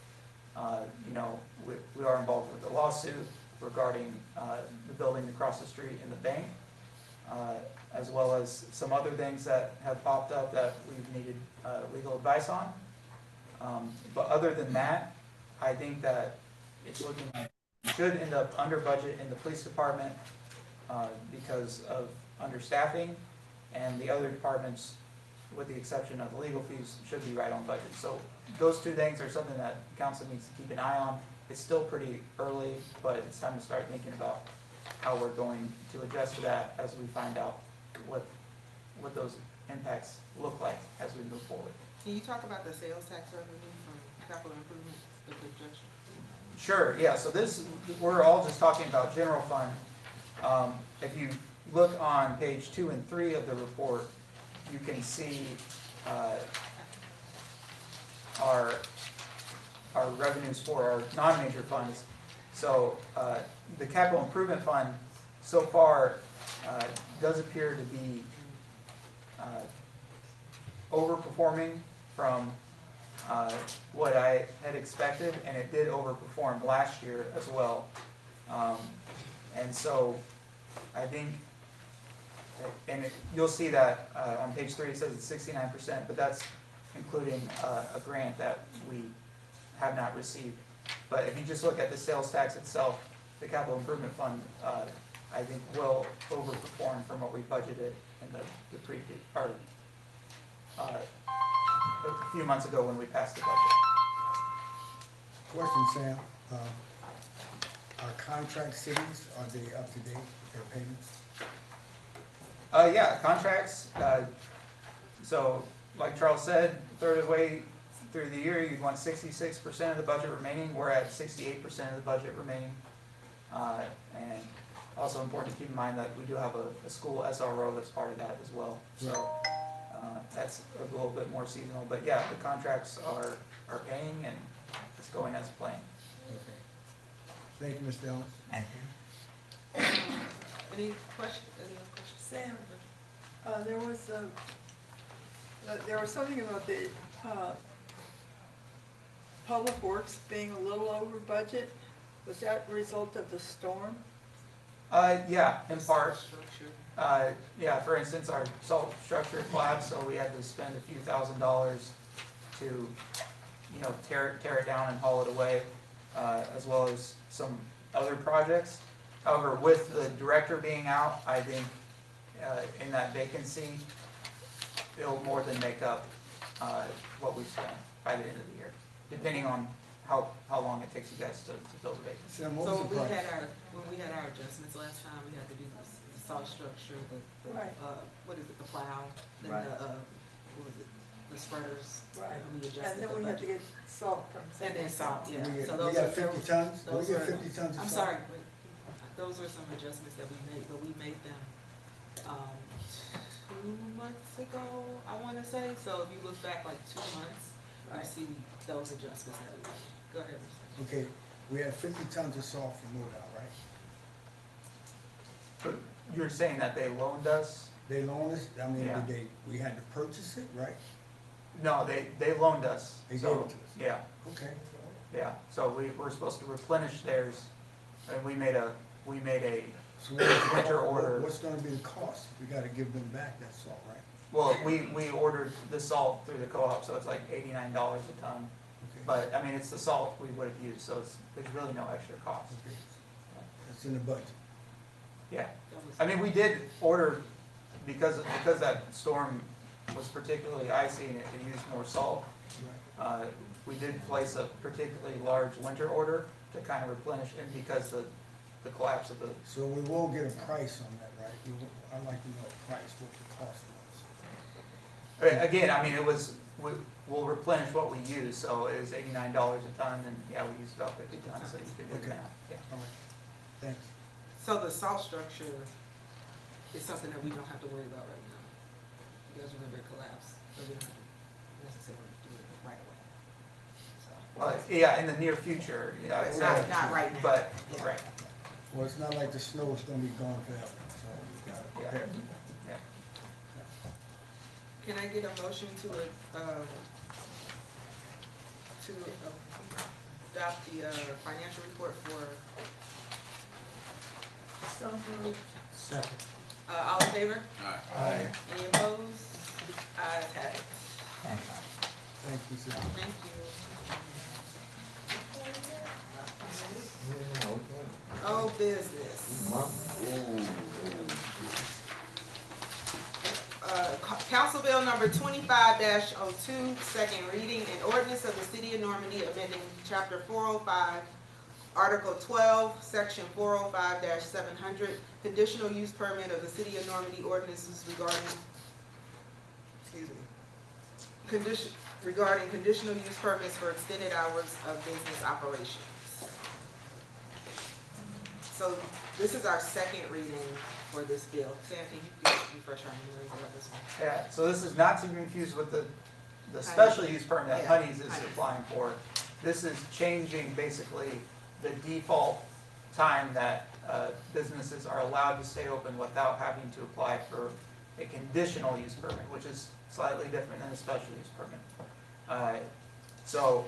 Speaker 4: we are involved with a lawsuit regarding the building across the street and the bank, as well as some other things that have popped up that we've needed legal advice on. But other than that, I think that it's looking like it should end up under budget in the police department because of understaffing, and the other departments, with the exception of the legal fees, should be right on budget. So those two things are something that council needs to keep an eye on. It's still pretty early, but it's time to start thinking about how we're going to adjust to that as we find out what those impacts look like as we move forward.
Speaker 1: Can you talk about the sales tax revenue from capital improvements, the projection?
Speaker 4: Sure, yeah, so we're all just talking about general fund. If you look on page 2 and 3 of the report, you can see our revenues for our non-major funds. So the capital improvement fund so far does appear to be overperforming from what I had expected, and it did overperform last year as well. And so I think, and you'll see that on page 3 it says it's 69%, but that's including a grant that we have not received. But if you just look at the sales tax itself, the capital improvement fund, I think will overperform from what we budgeted in the previous, few months ago when we passed the budget.
Speaker 15: Question, Sam. Are contract cities, are they up to date, their payments?
Speaker 4: Yeah, contracts, so like Charles said, third of the way through the year, you'd want 66% of the budget remaining. We're at 68% of the budget remaining. And also important to keep in mind that we do have a school SRO that's part of that as well. So that's a little bit more seasonal, but yeah, the contracts are paying and it's going as planned.
Speaker 15: Okay. Thank you, Mr. Ellis.
Speaker 18: Thank you.
Speaker 1: Any questions, any other questions?
Speaker 16: Sam, there was something about the, Public Works being a little over budget. Was that a result of the storm?
Speaker 4: Yeah, in part. Yeah, for instance, our salt structure collapsed, so we had to spend a few $1,000s to, you know, tear it down and haul it away, as well as some other projects. However, with the director being out, I think in that vacancy, it'll more than make up what we spent by the end of the year, depending on how long it takes you guys to fill the vacancy.
Speaker 15: Sam, what
Speaker 1: So
Speaker 15: was the price?
Speaker 1: when we had our adjustments last time, we had to do the salt structure,
Speaker 16: Right.
Speaker 1: what is it, the plow, then
Speaker 16: Right.
Speaker 1: what was it, the spreaders.
Speaker 16: Right.
Speaker 1: And we adjusted
Speaker 16: And then
Speaker 1: the
Speaker 16: we had to
Speaker 1: budget.
Speaker 16: get salt from.
Speaker 1: And then salt, yeah.
Speaker 15: We
Speaker 1: So
Speaker 15: got
Speaker 1: those are
Speaker 15: 50 tons? We
Speaker 1: those
Speaker 15: get
Speaker 1: are-
Speaker 15: 50 tons of
Speaker 1: I'm
Speaker 15: salt?
Speaker 1: sorry, but those were some adjustments that we made, but we made them, 2 months ago, I wanna say. So if you look back like 2 months, you
Speaker 16: Right.
Speaker 1: see those adjustments that we made. Go ahead, Mr.
Speaker 15: Okay, we had 50 tons of salt from MoDOT, right?
Speaker 4: But you're saying that they loaned us?
Speaker 15: They loaned us, I mean,
Speaker 4: Yeah.
Speaker 15: we had to purchase it, right?
Speaker 4: No, they loaned us.
Speaker 15: They
Speaker 4: So,
Speaker 15: gave it to us.
Speaker 4: Yeah,
Speaker 15: Okay.
Speaker 4: yeah. So we were supposed to replenish theirs, and we made a
Speaker 15: So
Speaker 4: winter order.
Speaker 15: what's gonna be the cost? We gotta give them back that salt, right?
Speaker 4: Well, we ordered the salt through the co-op, so it's like $89 a ton.
Speaker 15: Okay.
Speaker 4: But, I mean, it's the salt we would have used, so there's really no extra cost.
Speaker 15: Okay. That's in the budget.
Speaker 4: Yeah.
Speaker 1: That was-
Speaker 4: I mean, we did order, because that storm was particularly icy and it used more salt, we did place a particularly large winter order to kind of replenish, and because the collapse of the,
Speaker 15: So we will get a price on that, right? I'd like to know a price, what the cost was.
Speaker 4: again, I mean, we'll replenish what we use, so it was $89 a ton, and yeah, we used about 50 tons, so you could do the
Speaker 15: Okay.
Speaker 4: math, yeah.
Speaker 15: All right, thanks.
Speaker 1: So the salt structure is something that we don't have to worry about right now. You guys remember it collapsed, but we don't have to necessarily do it right away. So,
Speaker 4: Well, yeah, in the near future, yeah.
Speaker 1: It's not right now.
Speaker 4: But,
Speaker 1: Yeah.
Speaker 4: right,
Speaker 15: Well, it's not like the snow is gonna be gone forever, so we gotta
Speaker 4: yeah,
Speaker 15: prepare.
Speaker 4: yeah.
Speaker 1: Can I get a motion to adopt the financial report for,
Speaker 16: So moved.
Speaker 10: Second.
Speaker 1: all in favor?
Speaker 15: Aye.
Speaker 1: Any opposed? Ayes have it.
Speaker 18: Thanks.
Speaker 15: Thank you, sir.
Speaker 1: Thank you. Old business. Council Bill number 25-02, second reading, an ordinance of the City of Normandy amending Chapter 405, Article 12, Section 405-700, conditional use permit of the City of Normandy ordinances regarding conditional use permits for extended hours of business operations. So this is our second reading for this bill. Sam, can you refresh our memories about this one?
Speaker 4: Yeah, so this is not to be confused with the special use permit that
Speaker 1: Yeah,
Speaker 4: Honey's is
Speaker 1: Honey's.
Speaker 4: applying for. This is changing basically the default time that businesses are allowed to stay open without having to apply for a conditional use permit, which is slightly different than a special use permit. So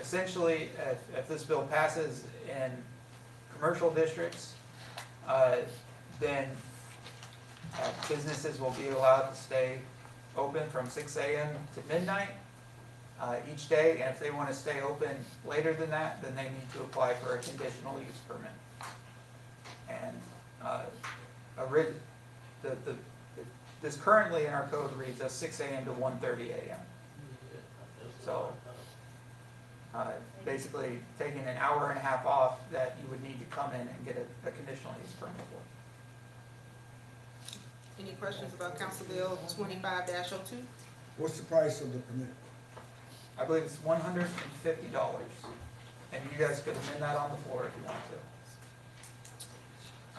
Speaker 4: essentially, if this bill passes in commercial districts, then businesses will be allowed to stay open from 6 a.m. to midnight each day, and if they want to stay open later than that, then they need to apply for a conditional use permit. And this currently in our code reads as 6 a.m. to 1:30 a.m. So, basically taking an hour and a half off that you would need to come in and get a conditional use permit for.
Speaker 1: Any questions about Council Bill 25-02?
Speaker 15: What's the price of the permit?
Speaker 4: I believe it's $150, and you guys could amend that on the floor if you want to.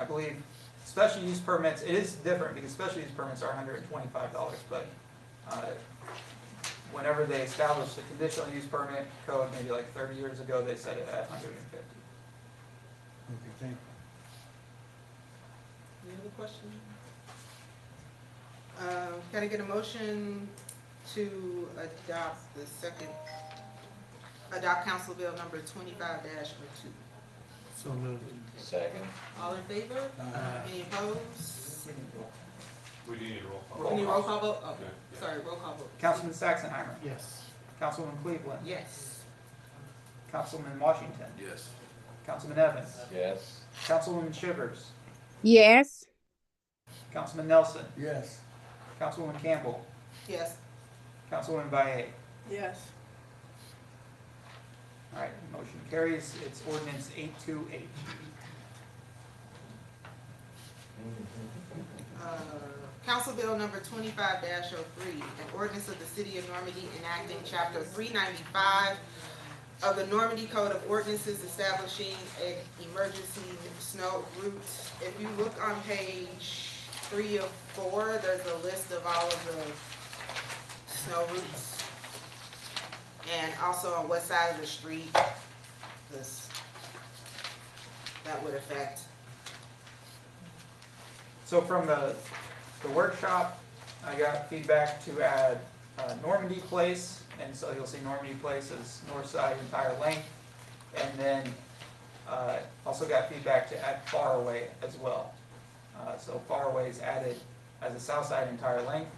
Speaker 4: I believe special use permits, it is different because special use permits are $125, but whenever they established the conditional use permit code, maybe like 30 years ago, they set it at $150.
Speaker 15: Okay, thank you.
Speaker 1: Any other questions? Can I get a motion to adopt Council Bill number 25-02?
Speaker 10: So moved.
Speaker 2: Second.
Speaker 1: All in favor? Any opposed?
Speaker 19: We do need a roll call.
Speaker 1: We need roll call vote? Oh,
Speaker 19: Okay.
Speaker 1: sorry, roll call vote.
Speaker 4: Councilman Saxonheimer.
Speaker 10: Yes.
Speaker 4: Councilwoman Cleveland.
Speaker 1: Yes.
Speaker 4: Councilman Washington.
Speaker 6: Yes.
Speaker 4: Councilman Evans.
Speaker 2: Yes.
Speaker 4: Councilwoman Shivers.
Speaker 14: Yes.
Speaker 4: Councilman Nelson.
Speaker 15: Yes.
Speaker 4: Councilwoman Campbell.
Speaker 1: Yes.
Speaker 4: Councilwoman Baye.
Speaker 16: Yes.
Speaker 4: All right, motion carries. It's ordinance 828.
Speaker 1: Council Bill number 25-03, an ordinance of the City of Normandy enacting Chapter 395 of the Normandy Code of Ordinances establishing an emergency snow route. If you look on page 3 of 4, there's a list of all of the snow routes. And also on what side of the street that would affect.
Speaker 4: So from the workshop, I got feedback to add Normandy Place, and so you'll see Normandy Place as north side entire length. And then also got feedback to add Faraway as well. So Faraway is added as a south side entire length.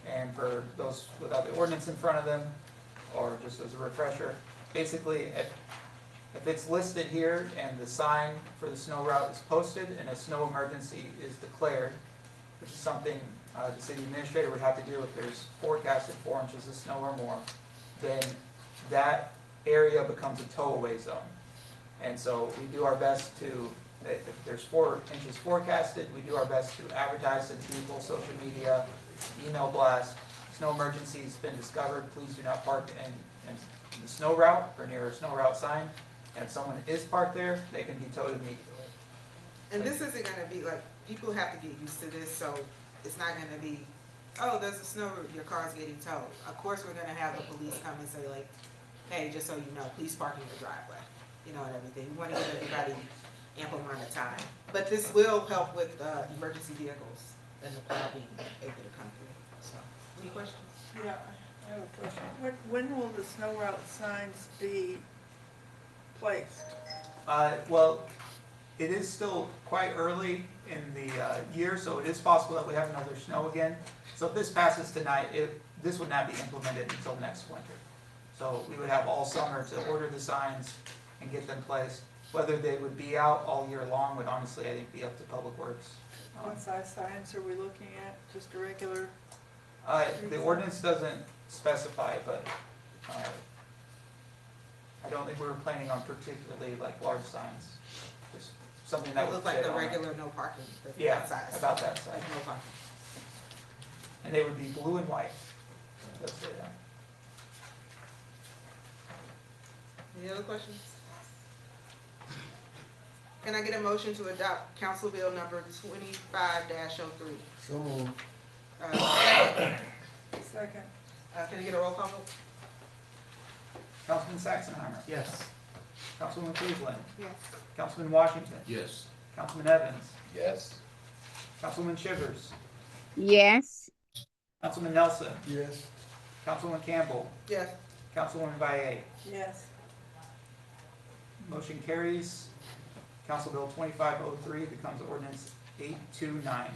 Speaker 4: And for those without the ordinance in front of them, or just as a refresher, basically if it's listed here and the sign for the snow route is posted and a snow emergency is declared, which is something the city administrator would have to do if there's forecasted 4 inches of snow or more, then that area becomes a tow-away zone. And so we do our best to, if there's 4 inches forecasted, we do our best to advertise to people, social media, email blast. Snow emergency has been discovered, please do not park in the snow route or near a snow route sign. And if someone is parked there, they can be towed immediately.
Speaker 1: And this isn't gonna be like, people have to get used to this, so it's not gonna be, oh, there's a snow route, your car's getting towed. Of course, we're gonna have the police come and say like, hey, just so you know, please park in your driveway, you know, and everything. We wanna give everybody ample amount of time. But this will help with emergency vehicles and the plow being able to come through, so. Any questions?
Speaker 16: Yeah, I have a question. When will the snow route signs be placed?
Speaker 4: Well, it is still quite early in the year, so it is possible that we have another snow again. So if this passes tonight, this would not be implemented until next winter. So we would have all summer to order the signs and get them placed. Whether they would be out all year long would honestly, I think, be up to Public Works.
Speaker 16: What size signs are we looking at? Just a regular?
Speaker 4: The ordinance doesn't specify, but I don't think we were planning on particularly like large signs. Just something that
Speaker 1: It
Speaker 4: would
Speaker 1: look like
Speaker 4: fit
Speaker 1: the
Speaker 4: on it.
Speaker 1: regular no parking,
Speaker 4: Yeah,
Speaker 1: that size.
Speaker 4: about that size.
Speaker 1: Like no parking.
Speaker 4: And they would be blue and white. Let's say that.
Speaker 1: Any other questions? Can I get a motion to adopt Council Bill number 25-03?
Speaker 15: So moved.
Speaker 16: Second.
Speaker 1: Can I get a roll call vote?
Speaker 4: Councilman Saxonheimer.
Speaker 10: Yes.
Speaker 4: Councilwoman Cleveland.
Speaker 1: Yes.
Speaker 4: Councilman Washington.
Speaker 6: Yes.
Speaker 4: Councilman Evans.
Speaker 2: Yes.
Speaker 4: Councilwoman Shivers.
Speaker 14: Yes.
Speaker 4: Councilman Nelson.
Speaker 15: Yes.
Speaker 4: Councilwoman Campbell.
Speaker 1: Yes.
Speaker 4: Councilwoman Baye.
Speaker 16: Yes.
Speaker 4: Motion carries. Council Bill 2503 becomes ordinance 829.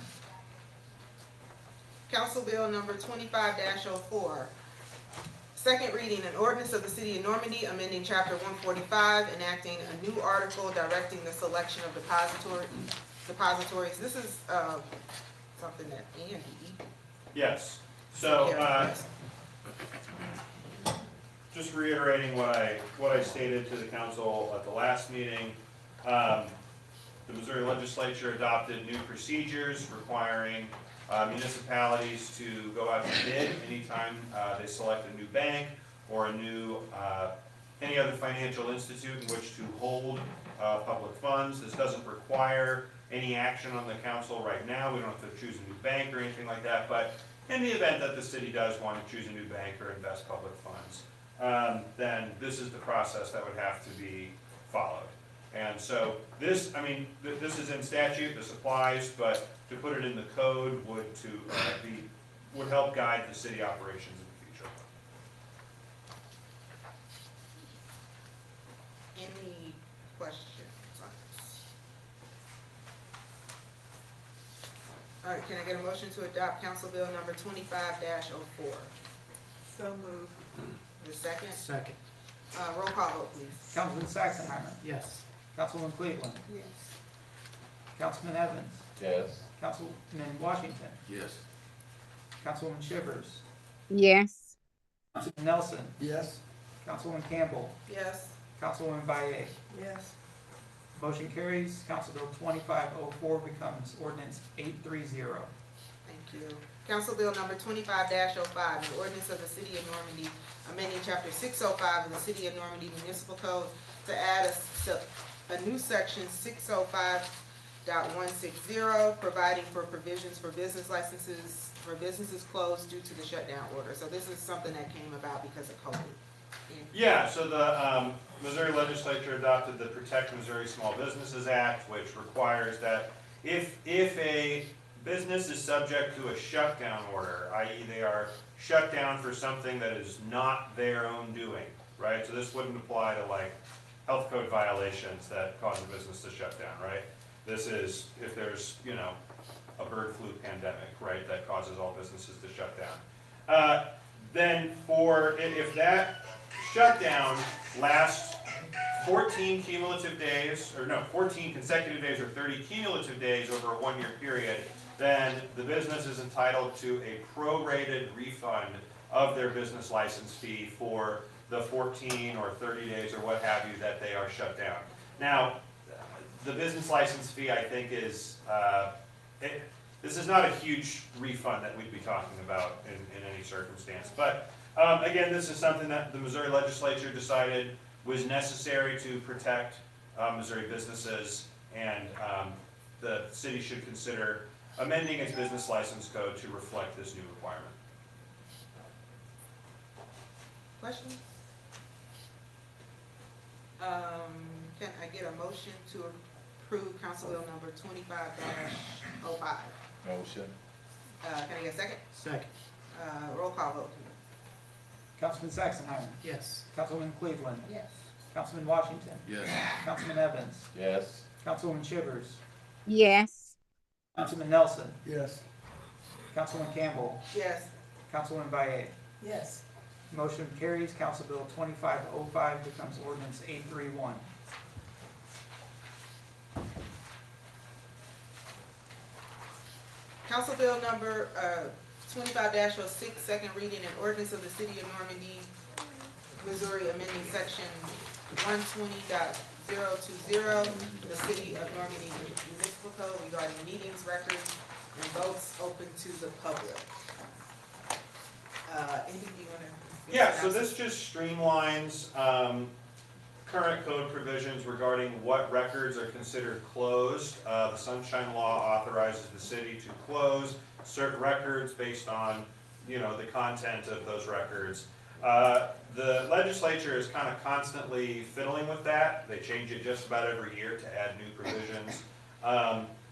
Speaker 1: Council Bill number 25-04. Second reading, an ordinance of the City of Normandy amending Chapter 145, enacting a new article directing the selection of depositories. This is something that Andy.
Speaker 19: Yes, so, just reiterating what I stated to the council at the last meeting. The Missouri Legislature adopted new procedures requiring municipalities to go out to bid anytime they select a new bank or a new, any other financial institute in which to hold public funds. This doesn't require any action on the council right now. We don't have to choose a new bank or anything like that, but in the event that the city does want to choose a new bank or invest public funds, then this is the process that would have to be followed. And so this, I mean, this is in statute, this applies, but to put it in the code would help guide the city operations in the future.
Speaker 1: Any questions on this? All right, can I get a motion to adopt Council Bill number 25-04?
Speaker 16: So moved.
Speaker 1: The second?
Speaker 10: Second.
Speaker 1: Roll call vote, please.
Speaker 4: Councilman Saxonheimer.
Speaker 10: Yes.
Speaker 4: Councilwoman Cleveland.
Speaker 1: Yes.
Speaker 4: Councilman Evans.
Speaker 13: Yes.
Speaker 4: Councilman Washington.
Speaker 6: Yes.
Speaker 4: Councilwoman Shivers.
Speaker 14: Yes.
Speaker 4: Councilman Nelson.
Speaker 15: Yes.
Speaker 4: Councilwoman Campbell.
Speaker 1: Yes.
Speaker 4: Councilwoman Baye.
Speaker 16: Yes.
Speaker 4: Motion carries. Council Bill 2504 becomes ordinance 830.
Speaker 1: Thank you. Council Bill number 25-05, an ordinance of the City of Normandy, amending Chapter 605 of the City of Normandy Municipal Code to add a new section 605.160, providing for provisions for business licenses for businesses closed due to the shutdown order. So this is something that came about because of COVID.
Speaker 19: Yeah, so the Missouri Legislature adopted the Protect Missouri Small Businesses Act, which requires that if a business is subject to a shutdown order, i.e. they are shut down for something that is not their own doing, right? So this wouldn't apply to like health code violations that cause a business to shut down, right? This is if there's, you know, a bird flu pandemic, right, that causes all businesses to shut down. Then if that shutdown lasts 14 cumulative days, or no, 14 consecutive days or 30 cumulative days over a 1-year period, then the business is entitled to a prorated refund of their business license fee for the 14 or 30 days or what have you that they are shut down. Now, the business license fee, I think, is, this is not a huge refund that we'd be talking about in any circumstance. But again, this is something that the Missouri Legislature decided was necessary to protect Missouri businesses, and the city should consider amending its business license code to reflect this new requirement.
Speaker 1: Questions? Can I get a motion to approve Council Bill number 25-05?
Speaker 13: Motion.
Speaker 1: Can I get a second?
Speaker 10: Second.
Speaker 1: Roll call vote, please.
Speaker 4: Councilman Saxonheimer.
Speaker 10: Yes.
Speaker 4: Councilwoman Cleveland.
Speaker 1: Yes.
Speaker 4: Councilman Washington.
Speaker 6: Yes.
Speaker 4: Councilman Evans.
Speaker 13: Yes.
Speaker 4: Councilwoman Shivers.
Speaker 14: Yes.
Speaker 4: Councilman Nelson.
Speaker 15: Yes.
Speaker 4: Councilwoman Campbell.
Speaker 1: Yes.
Speaker 4: Councilwoman Baye.
Speaker 7: Yes.
Speaker 4: Motion carries. Council Bill 2505 becomes ordinance 831.
Speaker 1: Council Bill number 25-06, second reading, an ordinance of the City of Normandy, Missouri, amending section 120.020, the City of Normandy Municipal Code regarding meetings, records, and votes open to the public. Anything you want to?
Speaker 19: Yeah, so this just streamlines current code provisions regarding what records are considered closed. The Sunshine Law authorizes the city to close certain records based on, you know, the content of those records. The legislature is kind of constantly fiddling with that. They change it just about every year to add new provisions.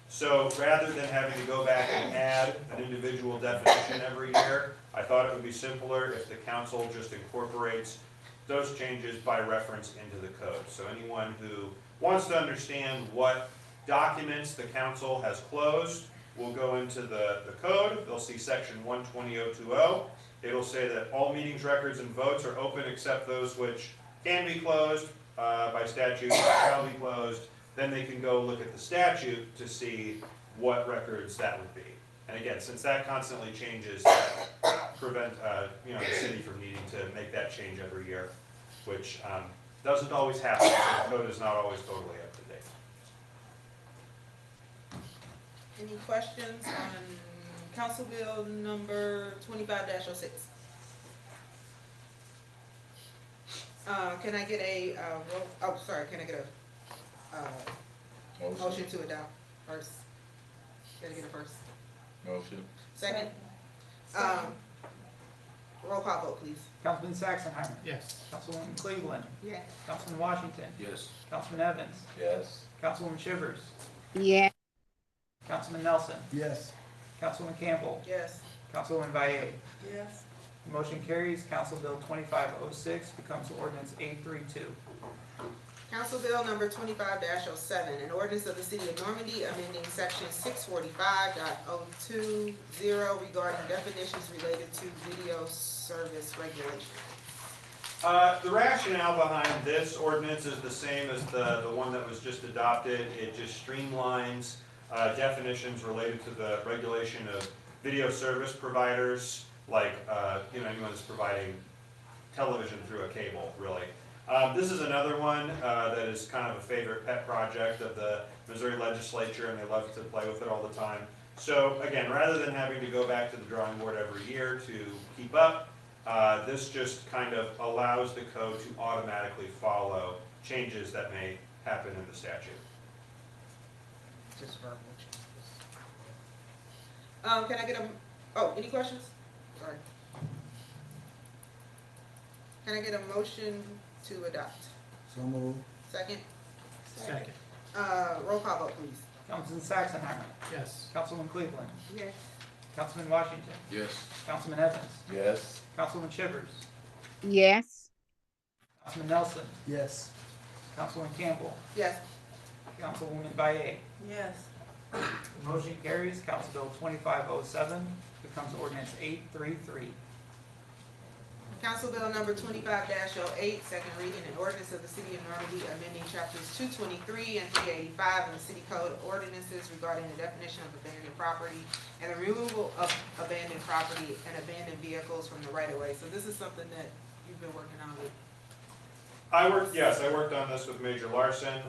Speaker 19: So rather than having to go back and add an individual definition every year, I thought it would be simpler if the council just incorporates those changes by reference into the code. So anyone who wants to understand what documents the council has closed will go into the code. They'll see section 120.020. It'll say that all meetings, records, and votes are open except those which can be closed by statute, shall be closed. Then they can go look at the statute to see what records that would be. And again, since that constantly changes, prevent, the city from needing to make that change every year, which, doesn't always happen, so the code is not always totally up to date.
Speaker 1: Any questions on Council Bill number 25-06? Can I get a, can I get a, motion to adopt first? Can I get a first?
Speaker 13: Motion.
Speaker 1: Second? Roll call vote, please.
Speaker 4: Councilman Saxonheimer.
Speaker 10: Yes.
Speaker 4: Councilwoman Cleveland.
Speaker 1: Yes.
Speaker 4: Councilman Washington.
Speaker 6: Yes.
Speaker 4: Councilman Evans.
Speaker 13: Yes.
Speaker 4: Councilwoman Shivers.
Speaker 14: Yeah,
Speaker 4: Councilman Nelson.
Speaker 15: Yes.
Speaker 4: Councilwoman Campbell.
Speaker 1: Yes.
Speaker 4: Councilwoman Valle.
Speaker 16: Yes.
Speaker 4: Motion carries. Council Bill 2506 becomes ordinance 832.
Speaker 1: Council Bill number 25-07, an ordinance of the City of Normandy amending section 645.020 regarding definitions related to video service regulations.
Speaker 19: The rationale behind this ordinance is the same as the one that was just adopted. It just streamlines definitions related to the regulation of video service providers, like anyone that's providing television through a cable, really. This is another one that is kind of a favorite pet project of the Missouri legislature, and they love to play with it all the time. So again, rather than having to go back to the drawing board every year to keep up, this just kind of allows the code to automatically follow changes that may happen in the statute.
Speaker 1: Just verbal changes. Can I get any questions? Sorry. Can I get a motion to adopt?
Speaker 15: So moved.
Speaker 1: Second?
Speaker 10: Second.
Speaker 1: Roll call vote, please.
Speaker 4: Councilman Saxonheimer.
Speaker 10: Yes.
Speaker 4: Councilwoman Cleveland.
Speaker 1: Yes.
Speaker 4: Councilman Washington.
Speaker 6: Yes.
Speaker 4: Councilman Evans.
Speaker 13: Yes.
Speaker 4: Councilwoman Shivers.
Speaker 14: yes,
Speaker 4: Councilman Nelson.
Speaker 15: Yes.
Speaker 4: Councilwoman Campbell.
Speaker 1: Yes.
Speaker 4: Councilwoman Valle.
Speaker 16: Yes.
Speaker 4: Motion carries. Council Bill 2507 becomes ordinance 833.
Speaker 1: Council Bill number 25-08, second reading, an ordinance of the City of Normandy amending chapters 223 and 385 in the City Code of Ordinances regarding the definition of abandoned property and the removal of abandoned property and abandoned vehicles from the right-of-way. So this is something that you've been working on with.
Speaker 19: I worked on this with Major Larson.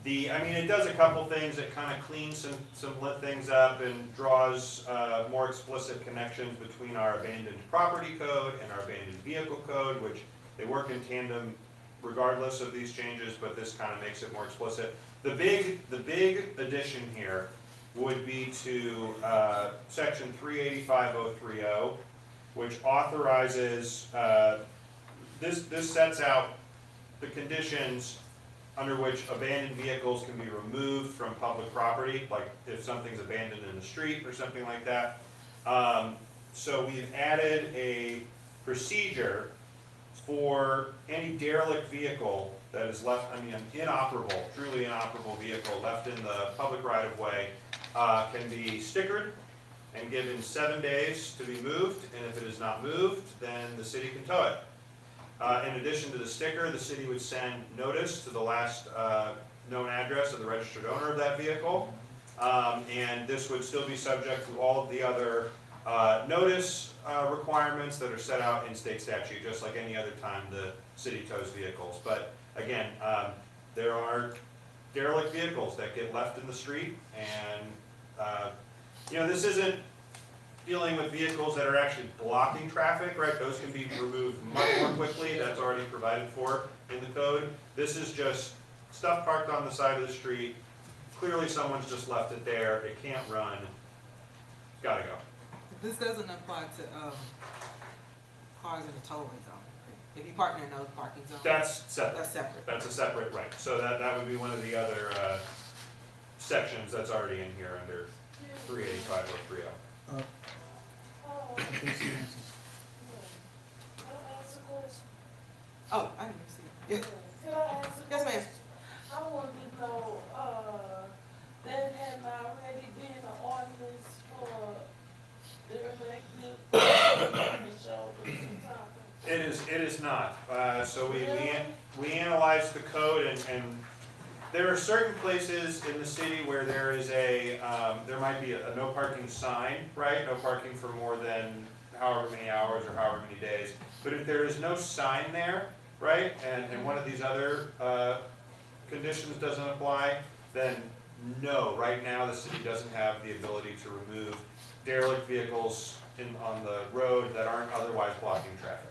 Speaker 19: It does a couple things. It kind of cleans some things up and draws more explicit connections between our abandoned property code and our abandoned vehicle code, which they work in tandem regardless of these changes, but this kind of makes it more explicit. The big addition here would be to section 385.030, which authorizes, this sets out the conditions under which abandoned vehicles can be removed from public property, like if something's abandoned in the street or something like that. So we've added a procedure for any derelict vehicle that is left, inoperable, truly inoperable vehicle left in the public right-of-way can be stickered and given 7 days to be moved, and if it is not moved, then the city can tow it. In addition to the sticker, the city would send notice to the last known address of the registered owner of that vehicle. And this would still be subject to all of the other notice requirements that are set out in state statute, just like any other time the city tows vehicles. But again, there are derelict vehicles that get left in the street, and this isn't dealing with vehicles that are actually blocking traffic, right? Those can be removed much more quickly. That's already provided for in the code. This is just stuff parked on the side of the street. Clearly someone's just left it there. It can't run. It's gotta go.
Speaker 1: This doesn't apply to cars in the towing zone. If you park in no parking zone.
Speaker 19: That's separate.
Speaker 1: That's separate.
Speaker 19: That's a separate, right. So that would be one of the other sections that's already in here under 385.030. Oh, I didn't see it. Yes, ma'am.
Speaker 11: I want to know, there has already been an ordinance for the elected.
Speaker 19: It is not. So we analyzed the code, and there are certain places in the city where there might be a no parking sign, right? No parking for more than however many hours or however many days. But if there is no sign there, right, and one of these other conditions doesn't apply, then no, right now the city doesn't have the ability to remove derelict vehicles on the road that aren't otherwise blocking traffic.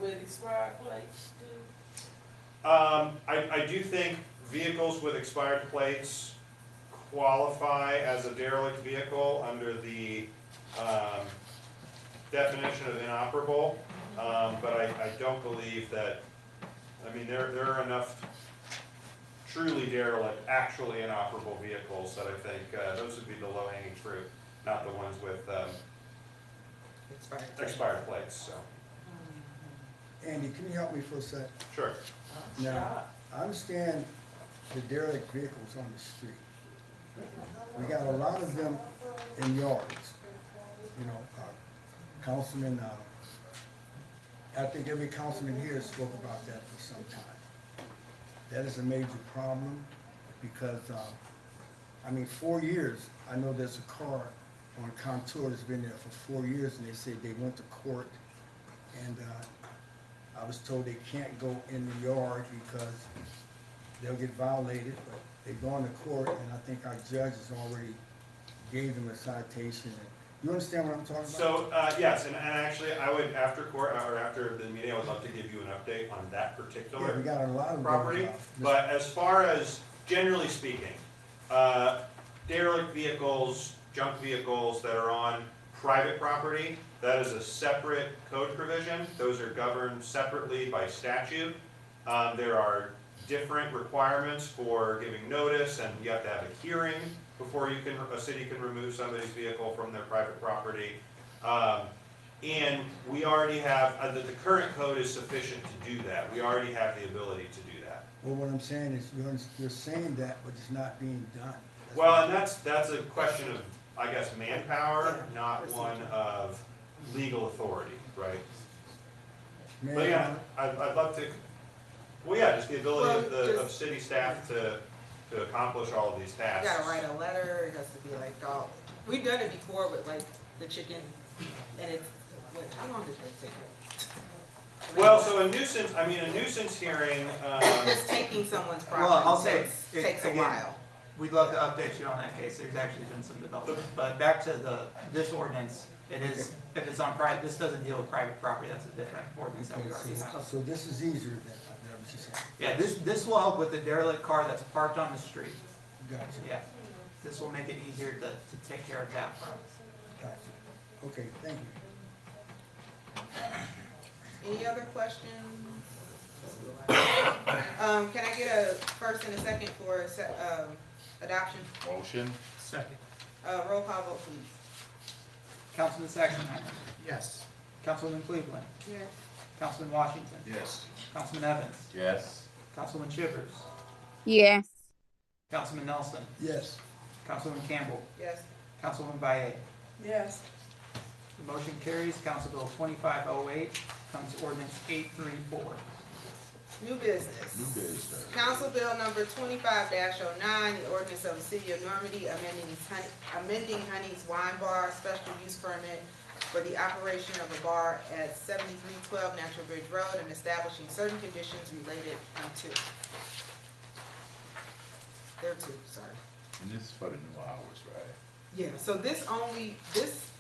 Speaker 11: With expired plates too?
Speaker 19: I do think vehicles with expired plates qualify as a derelict vehicle under the definition of inoperable, but I don't believe that, I mean, there are enough truly derelict, actually inoperable vehicles that I think those would be the low-hanging fruit, not the ones with expired plates, so.
Speaker 15: Andy, can you help me for a sec?
Speaker 19: Sure.
Speaker 15: Now, I understand the derelict vehicles on the street. We got a lot of them in yards. You know, Councilman, I think every councilman here spoke about that for some time. That is a major problem because, I mean, 4 years, I know there's a car on Contour that's been there for 4 years and they say they went to court and I was told they can't go in the yard because they'll get violated, but they go into court and I think our judges already gave them a citation. You understand what I'm talking about?
Speaker 19: So, yes, and actually, I would, after court, or after the meeting, I would love to give you an update on that particular
Speaker 15: Yeah, we got a lot of
Speaker 19: property. But as far as, generally speaking, derelict vehicles, junk vehicles that are on private property, that is a separate code provision. Those are governed separately by statute. There are different requirements for giving notice, and you have to have a hearing before a city can remove somebody's vehicle from their private property. And we already have, the current code is sufficient to do that. We already have the ability to do that.
Speaker 15: Well, what I'm saying is, you're saying that, but it's not being done.
Speaker 19: Well, and that's a question of, I guess, manpower, not one of legal authority, right? But yeah, I'd love to, well, yeah, just the ability of city staff to accomplish all of these
Speaker 1: You
Speaker 19: tasks.
Speaker 1: gotta write a letter, it has to be like, all we've done it before with like the chicken, and it's, how long did that take?
Speaker 19: Well, so a nuisance hearing,
Speaker 1: Just taking someone's
Speaker 4: Well, I'll
Speaker 1: property
Speaker 4: say,
Speaker 1: takes a
Speaker 4: again,
Speaker 1: while.
Speaker 4: we'd love to update you on that case, there's actually been some development. But back to this ordinance, it is, if it's on private, this doesn't deal with private property, that's a different ordinance that we already have.
Speaker 15: So this is easier than what you said.
Speaker 4: Yeah, this will help with the derelict car that's parked on the street.
Speaker 15: Gotcha.
Speaker 4: Yeah, this will make it easier to take care of that part.
Speaker 15: Gotcha. Okay, thank you.
Speaker 1: Any other questions? Can I get a first and a second for adoption?
Speaker 13: Motion?
Speaker 4: Second.
Speaker 1: Roll call vote, please.
Speaker 4: Councilman Saxonheimer.
Speaker 10: Yes.
Speaker 4: Councilman Cleveland.
Speaker 1: Yes.
Speaker 4: Councilman Washington.
Speaker 13: Yes.
Speaker 4: Councilman Evans.
Speaker 13: Yes.
Speaker 4: Councilman Chivers.
Speaker 14: Yes.
Speaker 4: Councilman Nelson.
Speaker 15: Yes.
Speaker 4: Councilman Campbell.
Speaker 1: Yes.
Speaker 4: Councilman Baye.
Speaker 16: Yes.
Speaker 4: The motion carries. Council Bill 2508 comes ordinance 834.
Speaker 1: New business.
Speaker 13: New business.
Speaker 1: Council Bill number 25-09, the ordinance of the City of Normandy amending Honey's Wine Bar special use permit for the operation of a bar at 7312 Natural Bridge Road and establishing certain conditions related to.
Speaker 13: And this is for the new hours, right?
Speaker 1: Yeah, so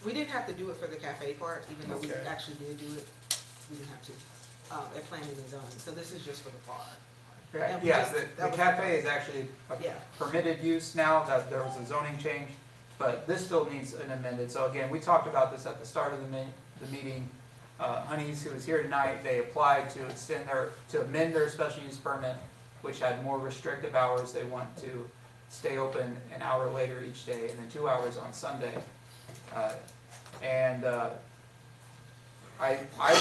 Speaker 1: we didn't have to do it for the cafe part, even though we
Speaker 13: Okay.
Speaker 1: actually did do it. We didn't have to, at planning and zoning, so this is just for the bar. And we
Speaker 4: Yeah,
Speaker 1: just-
Speaker 4: the
Speaker 1: that was-
Speaker 4: cafe is actually a
Speaker 1: Yeah.
Speaker 4: permitted use now, that there was a zoning change, but this still needs an amended. So again, we talked about this at the start of the meeting. Honey's, who is here tonight, they applied to amend their special use permit, which had more restrictive hours. They want to stay open an hour later each day and then 2 hours on Sunday. I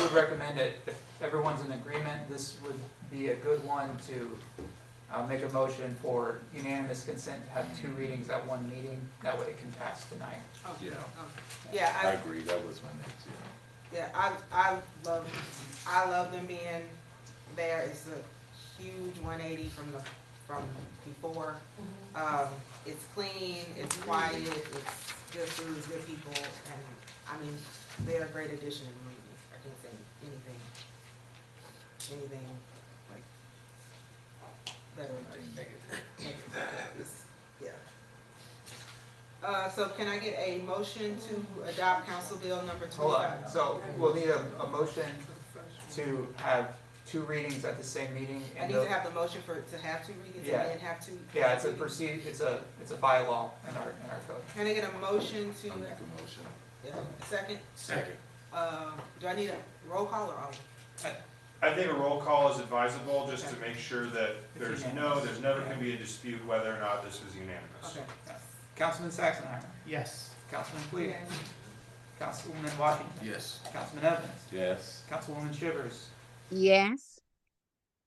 Speaker 4: would recommend it, if everyone's in agreement, this would be a good one to make a motion for unanimous consent to have 2 readings at 1 meeting. That way it can pass tonight.
Speaker 13: Yeah.
Speaker 1: Yeah,
Speaker 13: I agree, that was my next,
Speaker 1: yeah, I love them being there. It's a huge 180 from the from before. It's clean, it's quiet, it's good food, good people, and, I mean, they're a great addition to the community. I can't say anything like better. Yeah. So can I get a motion to adopt Council Bill number 25?
Speaker 4: Hold on, so we'll need a motion to have 2 readings at the same meeting.
Speaker 1: I need to have the motion to have 2 readings
Speaker 4: Yeah.
Speaker 1: and then have 2.
Speaker 4: Yeah, it's a bylaw in our code.
Speaker 1: Can I get a motion to?
Speaker 13: I'll make a motion.
Speaker 1: Yeah, second?
Speaker 6: Second.
Speaker 1: Do I need a roll call or all?
Speaker 19: I think a roll call is advisable, just to make sure that there's never gonna be a dispute whether or not this was unanimous.
Speaker 1: Okay.
Speaker 4: Councilman Saxonheimer.
Speaker 10: Yes.
Speaker 4: Councilman Cleve. Councilwoman Washington.
Speaker 6: Yes.
Speaker 4: Councilman Evans.
Speaker 13: Yes.
Speaker 4: Councilwoman Shivers.
Speaker 14: Yes.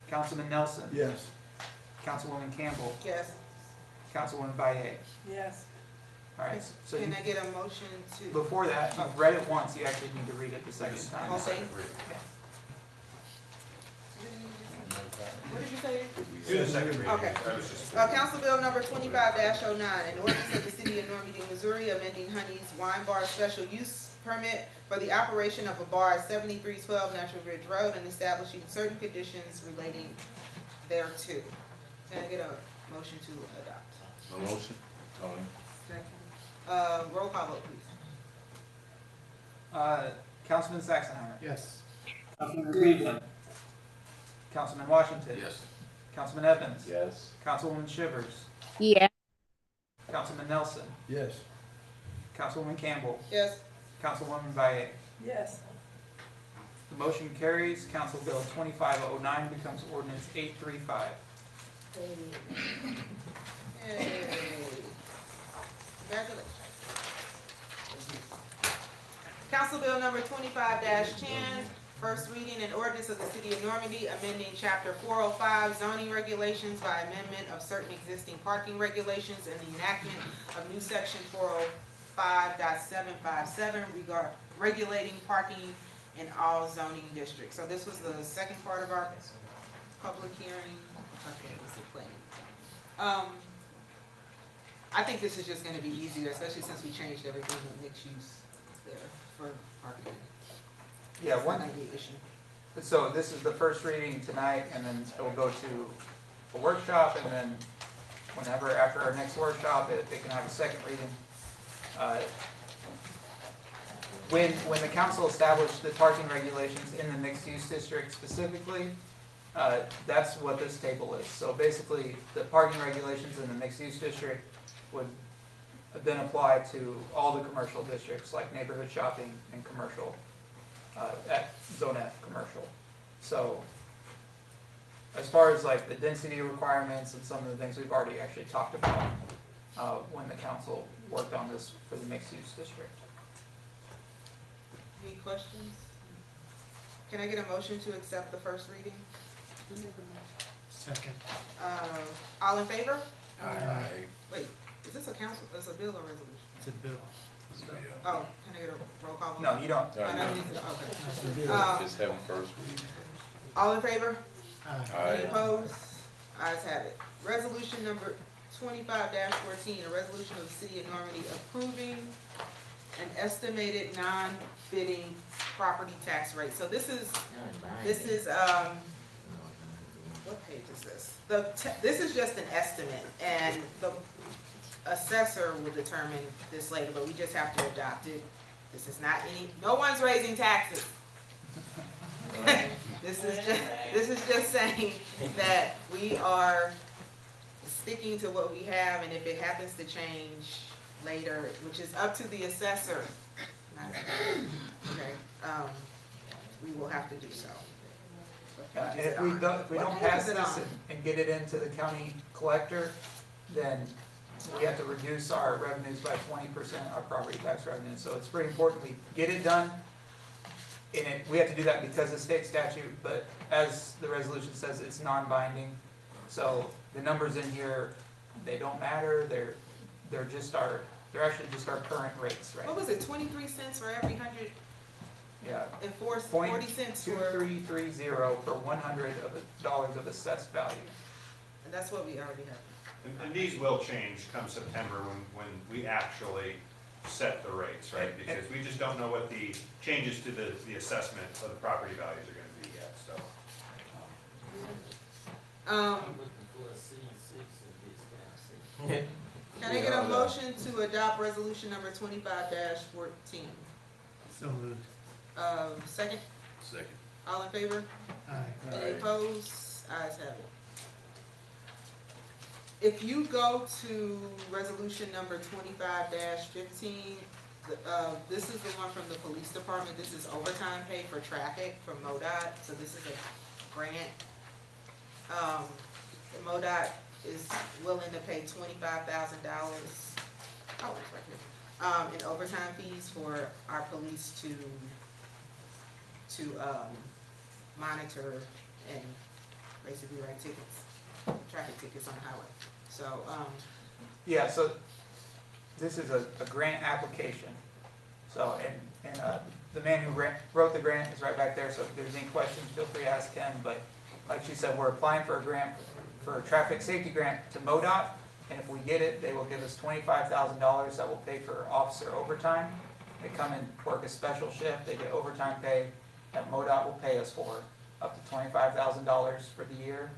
Speaker 4: Councilman Nelson.
Speaker 15: Yes.
Speaker 4: Councilwoman Campbell.
Speaker 1: Yes.
Speaker 4: Councilwoman Baye.
Speaker 16: Yes.
Speaker 4: All right, so
Speaker 1: Can I get a motion to?
Speaker 4: before that, you've read it once, you actually need to read it the second time.
Speaker 1: Okay.
Speaker 4: Yeah.
Speaker 1: What did you say?
Speaker 19: Do the second reading.
Speaker 1: Okay.
Speaker 19: That was just-
Speaker 1: Council Bill number 25-09, an ordinance of the city of Normandy, Missouri, amending Honey's Wine Bar special use permit for the operation of a bar at 7312 Natural Ridge Road and establishing certain conditions relating thereto. Can I get a motion to adopt?
Speaker 13: No motion? Tony?
Speaker 1: Roll call vote, please.
Speaker 4: Councilman Saxonheimer.
Speaker 10: Yes.
Speaker 4: Councilman Cleveland. Councilman Washington.
Speaker 6: Yes.
Speaker 4: Councilman Evans.
Speaker 13: Yes.
Speaker 4: Councilwoman Shivers.
Speaker 14: Yeah.
Speaker 4: Councilman Nelson.
Speaker 15: Yes.
Speaker 4: Councilwoman Campbell.
Speaker 1: Yes.
Speaker 4: Councilwoman Baye.
Speaker 16: Yes.
Speaker 4: The motion carries. Council Bill 2509 becomes ordinance 835.
Speaker 1: Yay. Congratulations. Council Bill number 25-10, first reading and ordinance of the city of Normandy, amending chapter 405 zoning regulations by amendment of certain existing parking regulations and the enactment of new section 405.757 regard regulating parking in all zoning districts. So this was the second part of our public hearing. Okay, this is planning. I think this is just gonna be easier, especially since we changed everything with mixed use there for parking.
Speaker 4: Yeah,
Speaker 1: It's
Speaker 4: one,
Speaker 1: not gonna be an issue.
Speaker 4: so this is the first reading tonight, and then it will go to a workshop, and then whenever, after our next workshop, it can have a second reading. When the council established the parking regulations in the mixed-use district specifically, that's what this table is. So basically, the parking regulations in the mixed-use district would then apply to all the commercial districts, like neighborhood shopping and commercial, at Zone F, commercial. So, as far as like the density requirements and some of the things we've already actually talked about, when the council worked on this for the mixed-use district.
Speaker 1: Any questions? Can I get a motion to accept the first reading?
Speaker 10: Second.
Speaker 1: All in favor?
Speaker 6: Aye.
Speaker 1: Wait, is this a council, is a bill or resolution?
Speaker 10: It's a bill.
Speaker 1: Oh, can I get a roll call vote?
Speaker 4: No, you don't.
Speaker 1: I don't need to, okay.
Speaker 13: Just have them first reading.
Speaker 1: All in favor? Any
Speaker 13: Aye.
Speaker 1: opposed? Ayes have it. Resolution number 25-14, a resolution of the city of Normandy approving an estimated non-bidding property tax rate. So this is, what page is this? This is just an estimate, and the assessor will determine this later, but we just have to adopt it. This is not no one's raising taxes. This is just saying that we are sticking to what we have, and if it happens to change later, which is up to the assessor, okay, we will have to do so.
Speaker 4: And if we don't pass this and get it into the county collector, then we have to reduce our revenues by 20%, our property tax revenue. So it's pretty important we get it done. And we have to do that because of state statute, but as the resolution says, it's non-binding. So the numbers in here, they don't matter. They're actually just our current rates, right?
Speaker 1: What was it, 23 cents for every 100?
Speaker 4: Yeah.
Speaker 1: And 40 cents for.
Speaker 4: 0.2330 per $100 of assessed value.
Speaker 1: And that's what we already have.
Speaker 19: And these will change come September when we actually set the rates, right? Because we just don't know what the changes to the assessment of the property values are gonna be yet, so.
Speaker 1: Can I get a motion to adopt resolution number 25-14?
Speaker 10: So moved.
Speaker 1: Second,
Speaker 6: Second.
Speaker 1: all in favor?
Speaker 10: Aye.
Speaker 1: Any opposed? Ayes have it. If you go to resolution number 25-15, this is the one from the police department. This is overtime pay for traffic from MoDOT, so this is a grant. MoDOT is willing to pay $25,000, oh, it's right here, in overtime fees for our police to monitor and basically write tickets, traffic tickets on the highway. So,
Speaker 4: Yeah, so this is a grant application. So, and the man who wrote the grant is right back there, so if there's any questions, feel free to ask him. But like she said, we're applying for a grant, for a traffic safety grant to MoDOT, and if we get it, they will give us $25,000 that will pay for officer overtime. They come and work a special shift, they get overtime pay that MoDOT will pay us for, up to $25,000 for the year.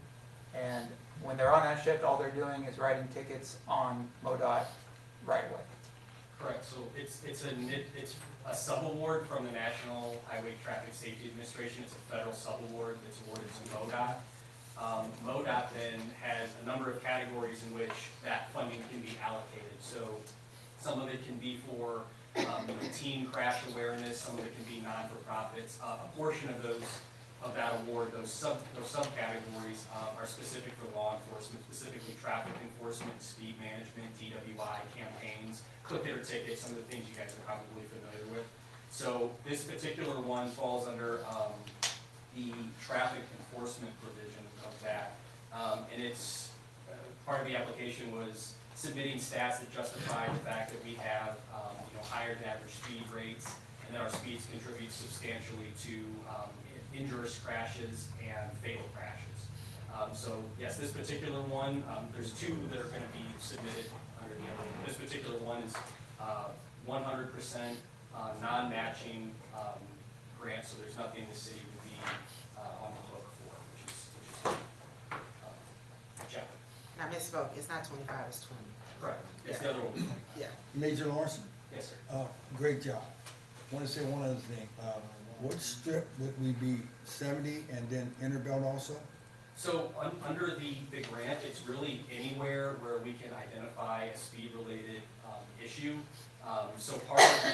Speaker 4: And when they're on that shift, all they're doing is writing tickets on MoDOT right away.
Speaker 20: Correct, so it's a subaward from the National Highway Traffic Safety Administration. It's a federal subaward that's awarded to MoDOT. MoDOT then has a number of categories in which that funding can be allocated. So some of it can be for teen crash awareness, some of it can be non-for-profits. A portion of that award, those subcategories are specific for law enforcement, specifically traffic enforcement, speed management, DWI campaigns, click-hitter tickets, some of the things you guys are probably familiar with. So this particular one falls under the traffic enforcement provision of that. And it's, part of the application was submitting stats that justify the fact that we have higher than average speed rates, and that our speeds contribute substantially to injurious crashes and fatal crashes. So yes, this particular one, there's two that are going to be submitted under the other. This particular one is 100% non-matching grant, so there's nothing the city would be on the hook for, which is check.
Speaker 1: I misspoke, it's not 25, it's 20.
Speaker 20: Correct. It's the other one.
Speaker 1: Yeah.
Speaker 15: Major Lawson,
Speaker 20: Yes, sir.
Speaker 15: great job. Want to say one other thing. What strip would we be 70 and then Interbelt also?
Speaker 20: So under the grant, it's really anywhere where we can identify a speed-related issue. So part of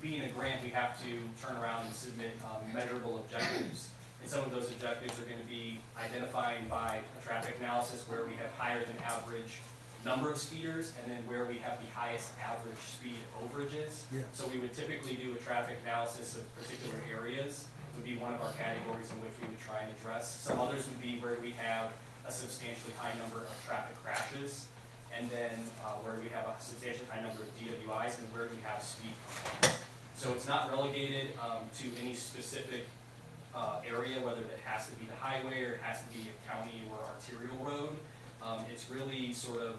Speaker 20: being a grant, we have to turn around and submit measurable objectives. And some of those objectives are going to be identifying by a traffic analysis where we have higher than average number of speeders, and then where we have the highest average speed overages.
Speaker 15: Yeah.
Speaker 20: So we would typically do a traffic analysis of particular areas, would be one of our categories in which we would try and address. Some others would be where we have a substantially high number of traffic crashes, and then where we have a substantially high number of DWIs, and where we have speed complaints. So it's not relegated to any specific area, whether it has to be the highway or it has to be a county or arterial road. It's really sort of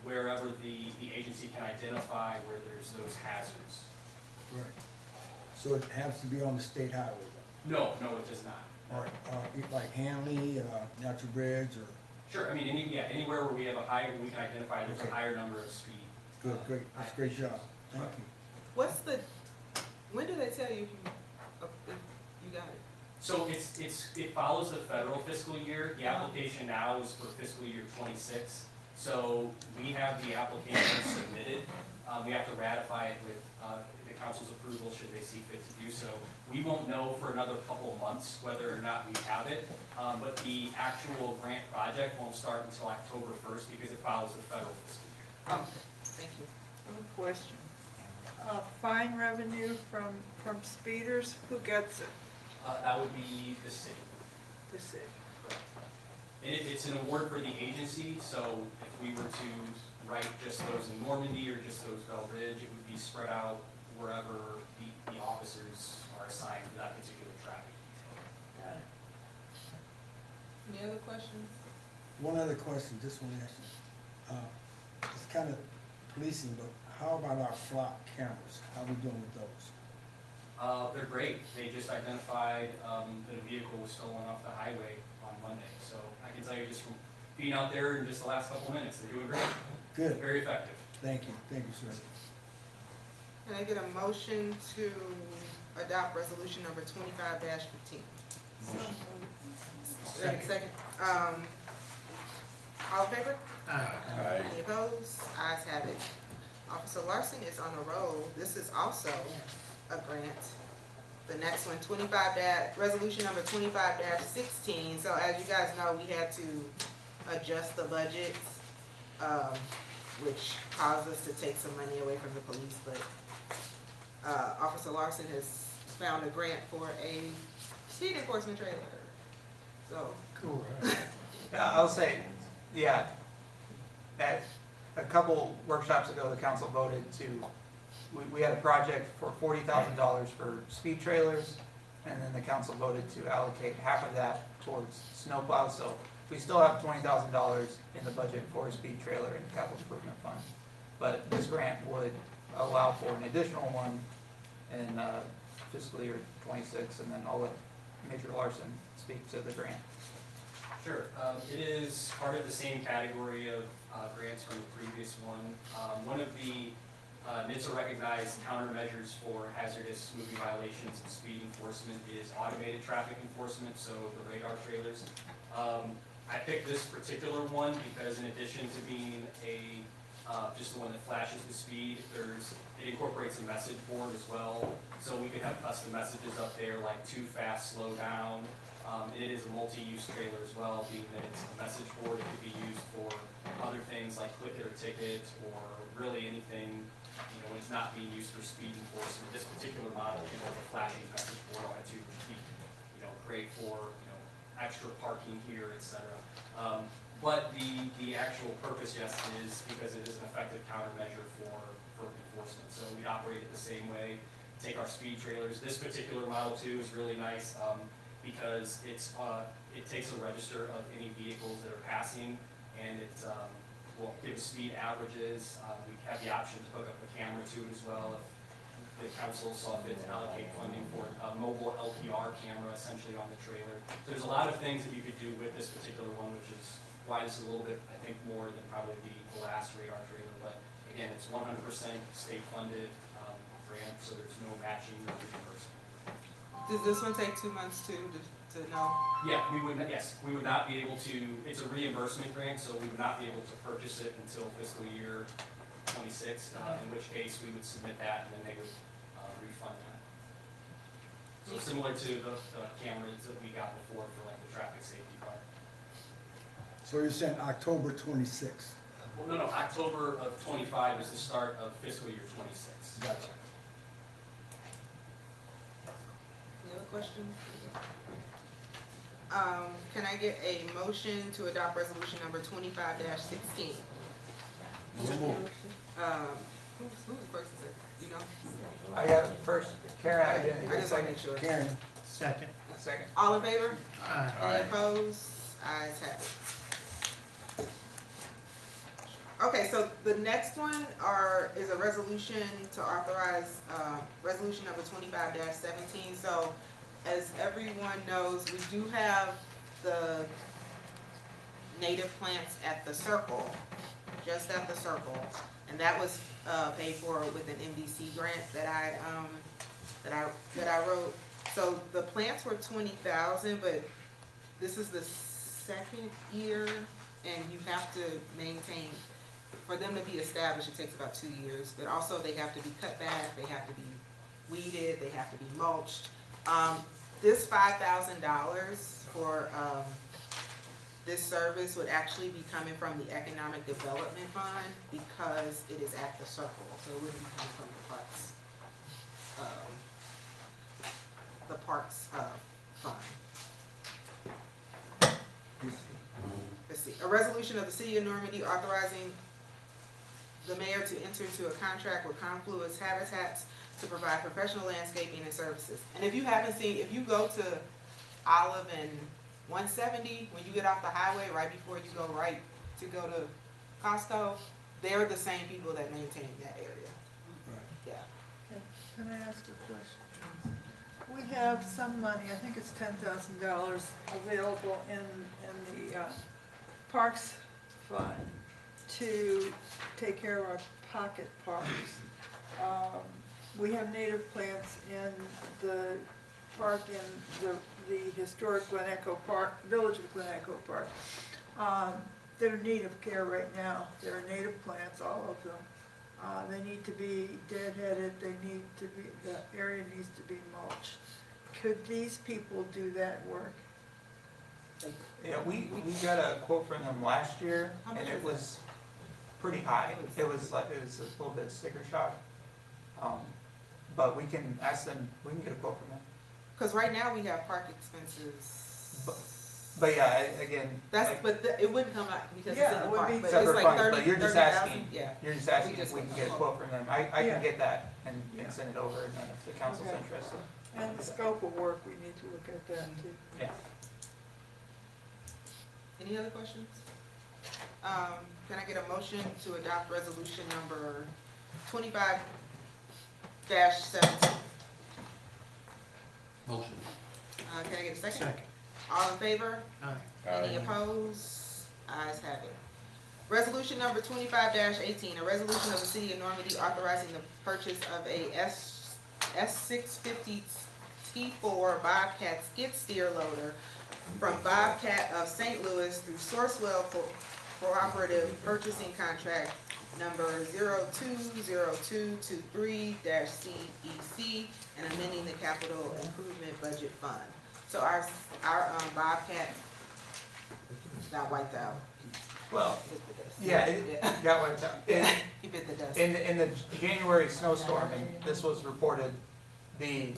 Speaker 20: wherever the agency can identify where there's those hazards.
Speaker 15: Right. So it has to be on the state highway?
Speaker 20: No, it does not.
Speaker 15: All right, like Hanley, Natural Bridge, or?
Speaker 20: Sure, I mean, anywhere where we have we can identify there's a higher number of speed.
Speaker 15: Good, great, that's a great job. Thank you.
Speaker 1: When do they tell you if you got it?
Speaker 20: So it follows the federal fiscal year. The application now is for fiscal year 26. So we have the application submitted. We have to ratify it with the council's approval should they see fit to do so. We won't know for another couple of months whether or not we have it, but the actual grant project won't start until October 1st because it follows the federal fiscal year.
Speaker 1: Thank you.
Speaker 16: I have a question. Fine revenue from speeders, who gets it?
Speaker 20: That would be the city.
Speaker 16: The city.
Speaker 20: It's an award for the agency, so if we were to write just those in Normandy or just those Bell Ridge, it would be spread out wherever the officers are assigned to that particular traffic.
Speaker 1: Got it. Any other questions?
Speaker 15: One other question, just want to ask you. It's kind of policing, but how about our flock cameras? How we doing with those?
Speaker 20: They're great. They just identified that a vehicle was stolen off the highway on Monday. So I can tell you just from being out there in just the last couple of minutes, they're doing great.
Speaker 15: Good.
Speaker 20: Very effective.
Speaker 15: Thank you, sir.
Speaker 1: Can I get a motion to adopt resolution number 25-15? Second. All in favor?
Speaker 13: Aye.
Speaker 1: Any opposed? Ayes have it. Officer Larson is on a roll. This is also a grant. The next one, resolution number 25-16. So as you guys know, we had to adjust the budget, which caused us to take some money away from the police, but Officer Larson has found a grant for a speed enforcement trailer. So.
Speaker 4: Cool. I'll say, yeah, at a couple workshops ago, the council voted to, we had a project for $40,000 for speed trailers, and then the council voted to allocate half of that towards snowplows. So we still have $20,000 in the budget for a speed trailer in the capital improvement fund. But this grant would allow for an additional one in fiscal year 26, and then I'll let Major Larson speak to the grant.
Speaker 20: Sure. It is part of the same category of grants from the previous one. One of the NHTSA recognized countermeasures for hazardous moving violations and speed enforcement is automated traffic enforcement, so the radar trailers. I picked this particular one because in addition to being just the one that flashes the speed, it incorporates a message board as well. So we could have custom messages up there like too fast, slow down. It is a multi-use trailer as well, being that it's a message board. It could be used for other things like click it or ticket, or really anything, when it's not being used for speed enforcement. This particular model, the flashing message board on it to create for, extra parking here, etc. But the actual purpose, yes, is because it is an effective countermeasure for enforcement. So we operate it the same way. Take our speed trailers. This particular model too is really nice. Because it takes a register of any vehicles that are passing, and it will give speed averages. We have the option to hook up a camera to it as well if the council saw fit to allocate funding for a mobile LPR camera essentially on the trailer. So there's a lot of things that you could do with this particular one, which is why this is a little bit, I think, more than probably the last radar trailer. But again, it's 100% state funded grant, so there's no matching or reimbursement.
Speaker 1: Does this one take 2 months to know?
Speaker 20: Yeah, we would not be able to, it's a reimbursement grant, so we would not be able to purchase it until fiscal year 26, in which case we would submit that and then they would refund that. So similar to the cameras that we got before for like the traffic safety part.
Speaker 15: So you're saying October 26th?
Speaker 20: Well, no, October of 25 is the start of fiscal year 26.
Speaker 15: Gotcha.
Speaker 1: Any other questions? Can I get a motion to adopt resolution number 25-16? Who's first is it? You know?
Speaker 4: I got it first. Karen, I didn't.
Speaker 1: I just want to make sure.
Speaker 15: Karen.
Speaker 10: Second.
Speaker 4: Second.
Speaker 1: All in favor?
Speaker 10: Aye.
Speaker 1: Any opposed? Ayes have it. Okay, so the next one is a resolution to authorize, resolution number 25-17. So as everyone knows, we do have the native plants at the circle, just at the circle. And that was paid for with an MDC grant that I wrote. So the plants were $20,000, but this is the second year, and you have to maintain. For them to be established, it takes about 2 years. But also, they have to be cut back. They have to be weeded. They have to be mulched. This $5,000 for this service would actually be coming from the Economic Development Fund because it is at the circle, so it wouldn't be coming from the parks fund. Let's see. A resolution of the City of Normandy authorizing the mayor to enter into a contract with Confluence Habitats to provide professional landscaping and services. And if you haven't seen, if you go to Olive and 170, when you get off the highway, right before you go to Costco, they're the same people that maintain that area. Yeah.
Speaker 16: Can I ask a question? We have some money, I think it's $10,000 available in the Parks Fund to take care of our pocket parks. We have native plants in the park in the historic Glen Echo Park, Village of Glen Echo Park. They're in need of care right now. They're native plants, all of them. They need to be deadheaded, the area needs to be mulched. Could these people do that work?
Speaker 4: Yeah, we got a quote from them last year, and it was pretty high. It was a little bit sticker shock. But we can ask them, we can get a quote from them.
Speaker 1: Because right now we have park expenses.
Speaker 4: But yeah, again.
Speaker 1: It wouldn't come out because it's
Speaker 16: Yeah,
Speaker 1: in
Speaker 16: it
Speaker 1: the
Speaker 16: would
Speaker 1: park,
Speaker 16: be
Speaker 1: but it's
Speaker 4: Separate
Speaker 1: like
Speaker 4: funds,
Speaker 1: 30,
Speaker 4: but you're just
Speaker 1: 30,000,
Speaker 4: asking,
Speaker 1: yeah.
Speaker 4: you're just asking
Speaker 1: We
Speaker 4: if
Speaker 1: just
Speaker 4: we can
Speaker 1: want
Speaker 4: get a
Speaker 1: a
Speaker 4: quote from them. I
Speaker 16: Yeah.
Speaker 4: can get that and send it over, and then if the council's
Speaker 16: Okay.
Speaker 4: interested.
Speaker 16: And the scope of work, we need to look at that too.
Speaker 4: Yeah.
Speaker 1: Any other questions? Can I get a motion to adopt resolution number 25-17?
Speaker 6: Motion.
Speaker 1: Can I get a second? All in favor?
Speaker 10: Aye.
Speaker 1: Any opposed? Ayes have it. Resolution number 25-18, a resolution of the City of Normandy authorizing the purchase of a S650 T4 Bobcat skid steer loader from Bobcat of St. Louis through Sourcewell Cooperative Purchasing Contract number 020223-CEC and amending the capital improvement budget fund. So our Bobcat got wiped out.
Speaker 4: Well,
Speaker 1: Hit the dust.
Speaker 4: yeah, it got wiped out.
Speaker 1: He bit the dust.
Speaker 4: In the January snowstorm, and this was reported, I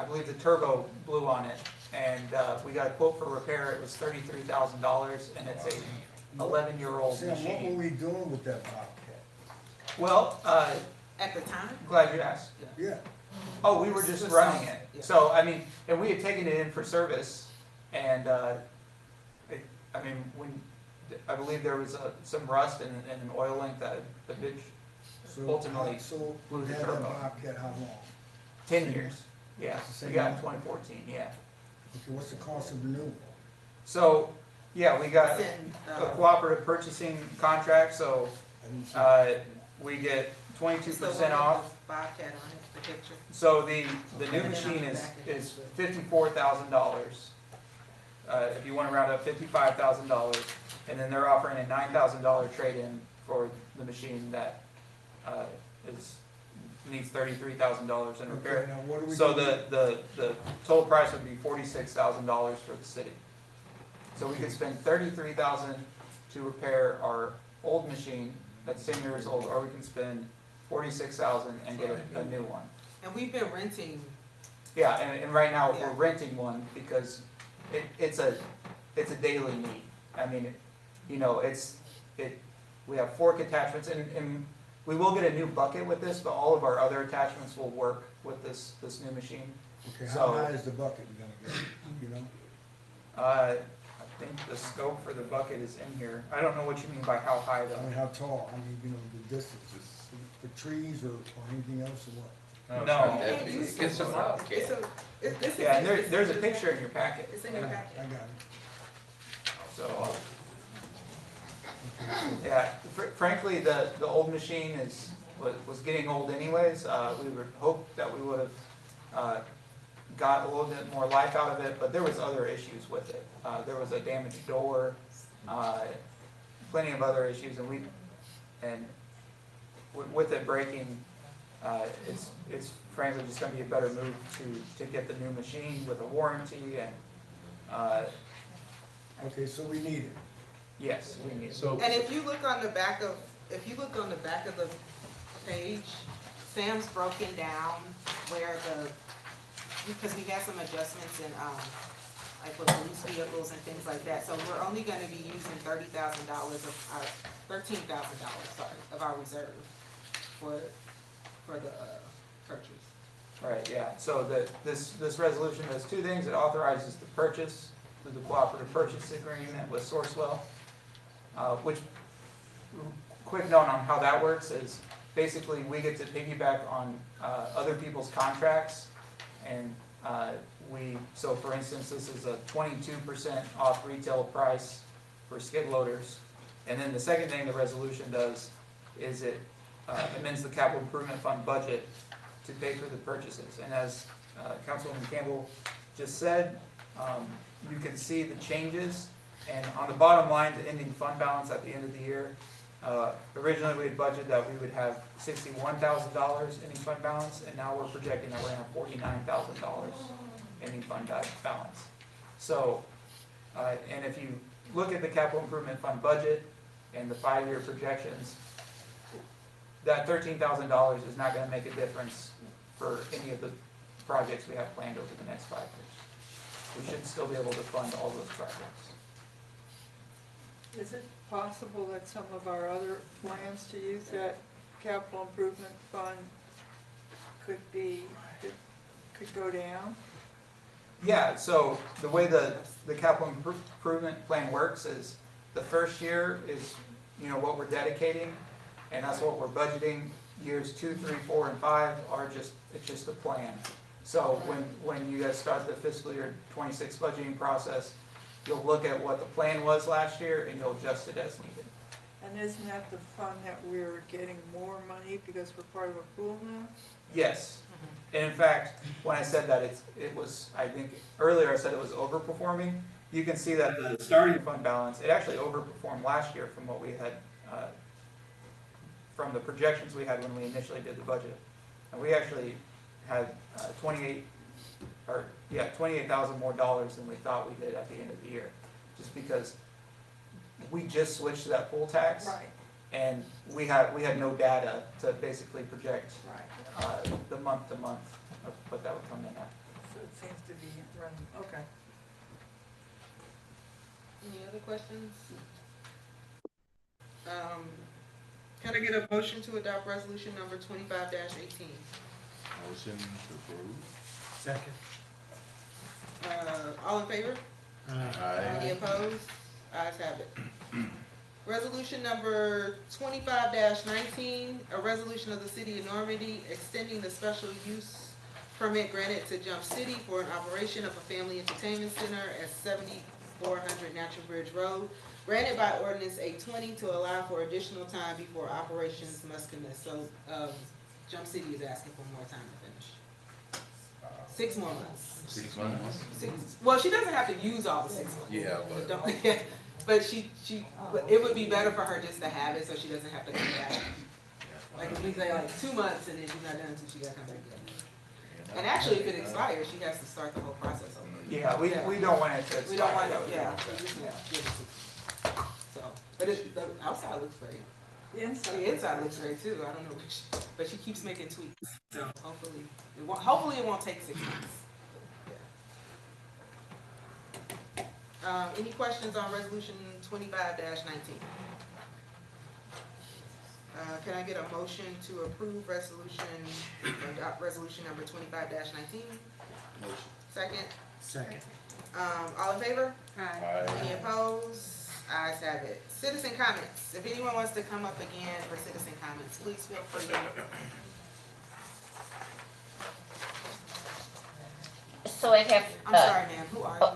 Speaker 4: believe the turbo blew on it, and we got a quote for repair. It was $33,000, and it's a 11-year-old
Speaker 15: Sam, what were
Speaker 4: machine.
Speaker 15: we doing with that Bobcat?
Speaker 4: Well,
Speaker 1: At the time?
Speaker 4: glad you asked.
Speaker 15: Yeah.
Speaker 4: Oh, we were just running it. So, I mean, and we had taken it in for service, and, I believe there was some rust and an oil leak that the bitch ultimately
Speaker 15: So
Speaker 4: blew
Speaker 15: we
Speaker 4: the
Speaker 15: had that
Speaker 4: turbo.
Speaker 15: Bobcat how long?
Speaker 4: 10 years, yeah.
Speaker 15: It's the
Speaker 4: We
Speaker 15: same
Speaker 4: got it in
Speaker 15: one?
Speaker 4: 2014, yeah.
Speaker 15: Okay, what's the cost of the new one?
Speaker 4: So, yeah, we got
Speaker 1: It's in,
Speaker 4: a cooperative purchasing contract, so,
Speaker 15: I didn't see
Speaker 4: we get
Speaker 1: It's the one
Speaker 4: 22%
Speaker 1: with
Speaker 4: off.
Speaker 1: the Bobcat on it, the picture.
Speaker 4: So the new
Speaker 1: And then
Speaker 4: machine
Speaker 1: on the
Speaker 4: is
Speaker 1: back it has
Speaker 4: $54,000. If you wanna round up $55,000, and then they're offering a $9,000 trade-in for the machine that, needs $33,000 in
Speaker 15: Okay,
Speaker 4: repair.
Speaker 15: now what do we
Speaker 4: So
Speaker 15: do?
Speaker 4: the total price would be $46,000 for the city. So we could spend $33,000 to repair our old machine that's 10 years old, or we can spend $46,000 and get a new one.
Speaker 1: And we've been renting,
Speaker 4: Yeah, and right now
Speaker 1: Yeah.
Speaker 4: we're renting one because it's a daily need. I mean, we have fork attachments, and we will get a new bucket with this, but all of our other attachments will work with this new machine.
Speaker 15: Okay, how
Speaker 4: So-
Speaker 15: high is the bucket you're gonna get, you know?
Speaker 4: I think the scope for the bucket is in here. I don't know what you mean by how high
Speaker 15: I mean,
Speaker 4: though.
Speaker 15: how tall, I mean, the distances, for trees or anything else or what?
Speaker 4: No.
Speaker 6: It gets a Bobcat.
Speaker 1: it's a, this is.
Speaker 4: Yeah, and there's a picture in your packet.
Speaker 1: It's in your
Speaker 15: I
Speaker 1: packet.
Speaker 15: got it.
Speaker 4: So, yeah, frankly, the old machine was getting old anyways. We would hope that we would have got a little bit more life out of it, but there was other issues with it. There was a damaged door, plenty of other issues, and with it breaking, it's frankly just gonna be a better move to get the new machine with a warranty and,
Speaker 15: Okay, so we need it.
Speaker 4: yes, we need it.
Speaker 6: So,
Speaker 1: And if you look on the back of the page, Sam's broken down where because we had some adjustments in, like with police vehicles and things like that, so we're only gonna be using $13,000 of our reserve for the purchase.
Speaker 4: Right, yeah, so this resolution does two things. It authorizes the purchase through the cooperative purchase agreement with Sourcewell, which, quick note on how that works is basically we get to piggyback on other people's contracts, and so for instance, this is a 22% off retail price for skid loaders. And then the second thing the resolution does is it amends the capital improvement fund budget to pay for the purchases. And as Councilwoman Campbell just said, you can see the changes. And on the bottom line, the ending fund balance at the end of the year, originally we had budgeted that we would have $61,000 ending fund balance, and now we're projecting that we're gonna have $49,000 ending fund balance. So, and if you look at the capital improvement fund budget and the 5-year projections, that $13,000 is not gonna make a difference for any of the projects we have planned over the next 5 years. We should still be able to fund all those projects.
Speaker 16: Is it possible that some of our other plans to use that capital improvement fund could go down?
Speaker 4: Yeah, so the way the capital improvement plan works is the first year is, what we're dedicating, and that's what we're budgeting. Years 2, 3, 4, and 5 it's just a plan. So when you guys start the fiscal year 26 budgeting process, you'll look at what the plan was last year and you'll adjust it as needed.
Speaker 16: And isn't that the fund that we're getting more money because we're part of a pool now?
Speaker 4: Yes. And in fact, when I said that, it was, I think, earlier I said it was overperforming. You can see that the starting fund balance, it actually overperformed last year from what we had, from the projections we had when we initially did the budget. And we actually had $28,000 more dollars than we thought we did at the end of the year, just because we just switched to that pool tax.
Speaker 16: Right.
Speaker 4: And we had no data to basically project
Speaker 16: Right.
Speaker 4: the month to month of what that would come in at.
Speaker 16: So it seems to be running, okay.
Speaker 1: Any other questions? Can I get a motion to adopt resolution number 25-18?
Speaker 13: Motion to approve.
Speaker 10: Second.
Speaker 1: All in favor?
Speaker 13: Aye.
Speaker 1: Any opposed? Ayes have it. Resolution number 25-19, a resolution of the City of Normandy extending the special use permit granted to Jump City for an operation of a family entertainment center at 7400 Natural Bridge Road, granted by ordinance 820 to allow for additional time before operations must commence. So, Jump City is asking for more time to finish. 6 more months.
Speaker 13: 6 months?
Speaker 1: Well, she doesn't have to use all the 6 months.
Speaker 13: Yeah, but.
Speaker 1: But it would be better for her just to have it so she doesn't have to come back. Like if we say like 2 months and then she's not done until she got to come back. And actually, if it expires, she has to start the whole process over.
Speaker 4: Yeah, we don't want it to expire.
Speaker 1: We don't want it,
Speaker 4: Yeah.
Speaker 1: So, but the outside looks great. The inside looks great too. I don't know, but she keeps making tweaks. So hopefully it won't take 6 months. Any questions on resolution 25-19? Can I get a motion to approve adopt resolution number 25-19?
Speaker 13: Motion.
Speaker 1: Second?
Speaker 10: Second.
Speaker 1: All in favor?
Speaker 13: Aye.
Speaker 1: Any opposed? Ayes have it. Citizen comments. If anyone wants to come up again for citizen comments, please feel free.
Speaker 5: So I have.
Speaker 1: I'm sorry, ma'am. Who are you?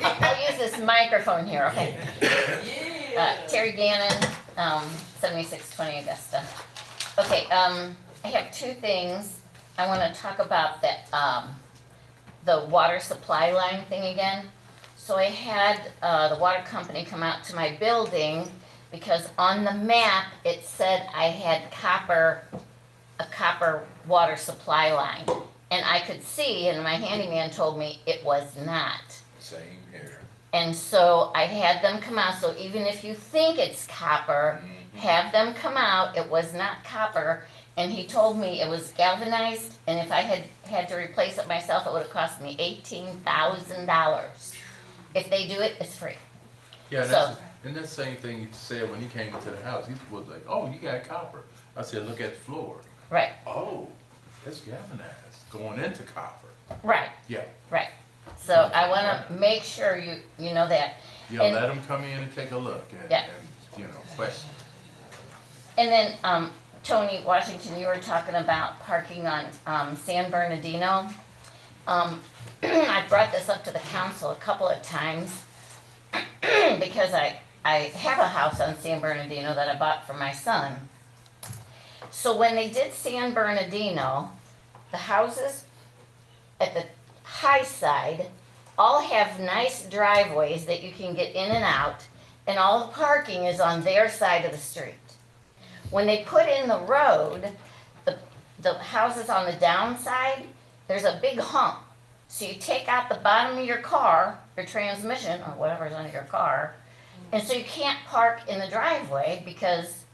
Speaker 5: I'll use this microphone here, okay? Terry Gannon, 7620 Augusta. Okay, I have 2 things. I want to talk about that, the water supply line thing again. So I had the water company come out to my building because on the map it said I had a copper water supply line. And I could see, and my handyman told me it was not.
Speaker 13: Same here.
Speaker 5: And so I had them come out, so even if you think it's copper, have them come out, it was not copper. And he told me it was galvanized, and if I had to replace it myself, it would have cost me $18,000. If they do it, it's free.
Speaker 13: Yeah,
Speaker 5: So-
Speaker 13: and that same thing he said when he came into the house. He was like, "Oh, you got copper." I said, "Look at the floor."
Speaker 5: Right,
Speaker 13: Oh, it's galvanized going into copper.
Speaker 5: right,
Speaker 13: Yeah.
Speaker 5: right. So I wanna make sure you know that.
Speaker 13: Yeah,
Speaker 5: And-
Speaker 13: let them come in and take a look
Speaker 5: Yeah.
Speaker 13: and, question.
Speaker 5: And then, Tony Washington, you were talking about parking on, San Bernardino. I brought this up to the council a couple of times because I have a house on San Bernardino that I bought for my son. So when they did San Bernardino, the houses at the high side all have nice driveways that you can get in and out, and all the parking is on their side of the street. When they put in the road, the houses on the downside, there's a big hump. So you take out the bottom of your car, your transmission, or whatever's under your car, and so you can't park in the driveway because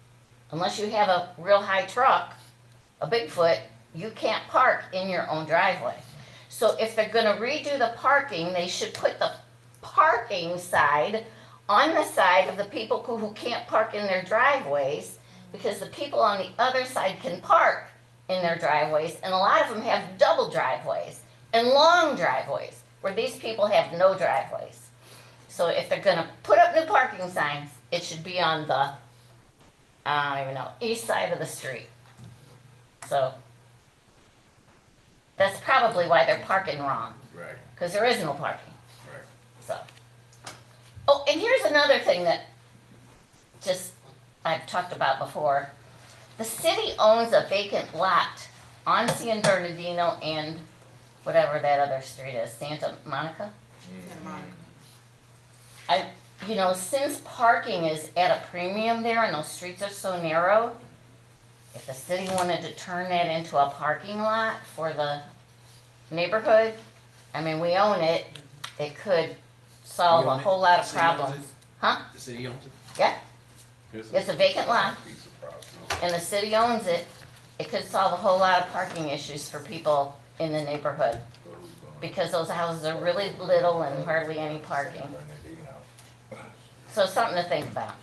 Speaker 5: unless you have a real high truck, a Bigfoot, you can't park in your own driveway. So if they're gonna redo the parking, they should put the parking side on the side of the people who can't park in their driveways, because the people on the other side can park in their driveways, and a lot of them have double driveways and long driveways, where these people have no driveways. So if they're gonna put up new parking signs, it should be on the, I don't even know, east side of the street. So that's probably why they're parking wrong,
Speaker 13: Right,
Speaker 5: because there is no parking.
Speaker 13: right.
Speaker 5: So, oh, and here's another thing that just I've talked about before. The city owns a vacant lot on San Bernardino and whatever that other street is, Santa Monica. Since parking is at a premium there and those streets are so narrow, if the city wanted to turn that into a parking lot for the neighborhood, I mean, we own it, it could solve
Speaker 6: We
Speaker 5: a
Speaker 6: own it?
Speaker 5: whole lot of
Speaker 6: City owns
Speaker 5: problems.
Speaker 6: it?
Speaker 5: Huh?
Speaker 6: The city owns it?
Speaker 5: Yeah, it's a vacant lot,
Speaker 13: Piece of property.
Speaker 5: and the city owns it. It could solve a whole lot of parking issues for people in the neighborhood, because those houses are really little and hardly any parking. So something to think about.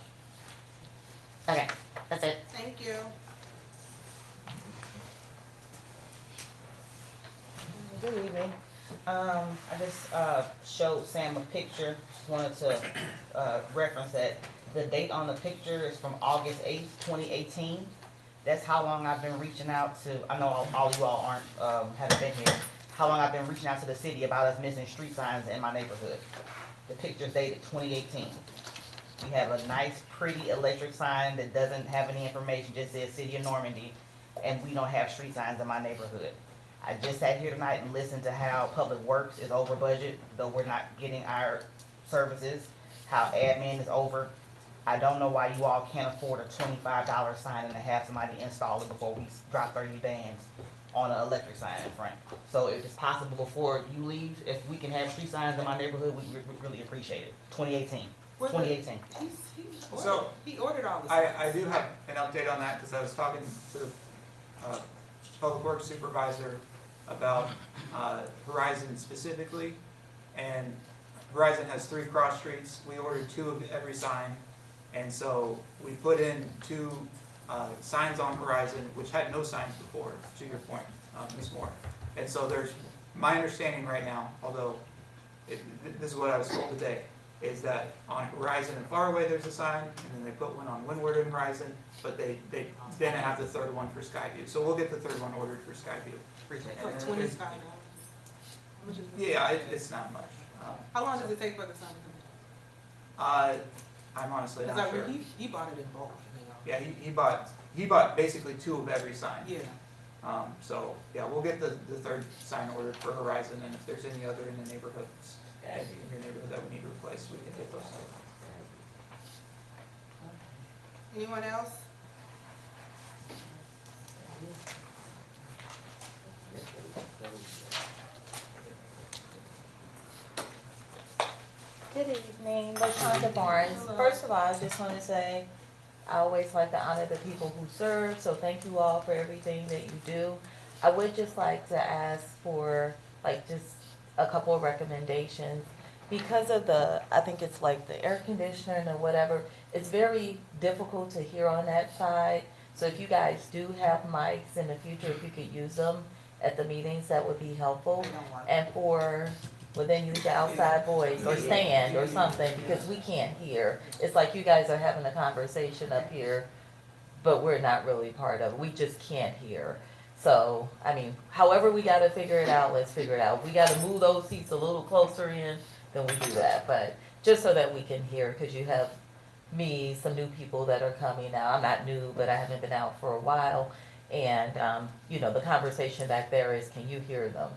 Speaker 5: Okay, that's it.
Speaker 1: Thank you.
Speaker 3: Good evening. I just showed Sam a picture, just wanted to reference that. The date on the picture is from August 8th, 2018. That's how long I've been reaching out to, I know all you all haven't been here, how long I've been reaching out to the city about us missing street signs in my neighborhood. The picture's dated 2018. We have a nice, pretty electric sign that doesn't have any information, just says City of Normandy, and we don't have street signs in my neighborhood. I just sat here tonight and listened to how Public Works is over budget, though we're not getting our services, how admin is over. I don't know why you all can't afford a $25 sign and have somebody install it before we drop 30 bands on an electric sign in front. So if it's possible before you leave, if we can have street signs in my neighborhood, we really appreciate it. 2018. 2018.
Speaker 4: So,
Speaker 1: He ordered all this.
Speaker 4: I do have an update on that, because I was talking to the Public Works Supervisor about Horizon specifically, and Horizon has 3 cross streets. We ordered 2 of every sign, and so we put in 2 signs on Horizon, which had no signs before, to your point, Ms. Moore. And so there's, my understanding right now, although this is what I was told today, is that on Horizon and Faraway there's a sign, and then they put one on Windward and Horizon, but they didn't have the 3rd one for Skyview. So we'll get the 3rd one ordered for Skyview.
Speaker 1: For $25.
Speaker 4: Yeah, it's not much.
Speaker 1: How long does it take for the sign to
Speaker 4: I'm honestly
Speaker 1: come?
Speaker 4: not sure.
Speaker 1: Because he bought it in bulk.
Speaker 4: Yeah, he bought basically 2 of every sign.
Speaker 1: Yeah.
Speaker 4: So, yeah, we'll get the 3rd sign ordered for Horizon, and if there's any other in the neighborhoods, in your neighborhood that we need replaced, we can get those.
Speaker 1: Anyone else?
Speaker 12: Good evening, LaShonda Barnes. First of all, I just want to say, I always like to honor the people who serve, so thank you all for everything that you do. I would just like to ask for, just a couple of recommendations. Because of I think it's like the air conditioner or whatever, it's very difficult to hear on that side. So if you guys do have mics in the future, if you could use them at the meetings, that would be helpful. And for well then use the outside voice or stand or something, because we can't hear. It's like you guys are having a conversation up here, but we're not really part of it. We just can't hear. So, I mean, however we gotta figure it out, let's figure it out. If we gotta move those seats a little closer in, then we do that. But just so that we can hear, because you have me, some new people that are coming now. I'm not new, but I haven't been out for a while. And, you know, the conversation back there is, can you hear them?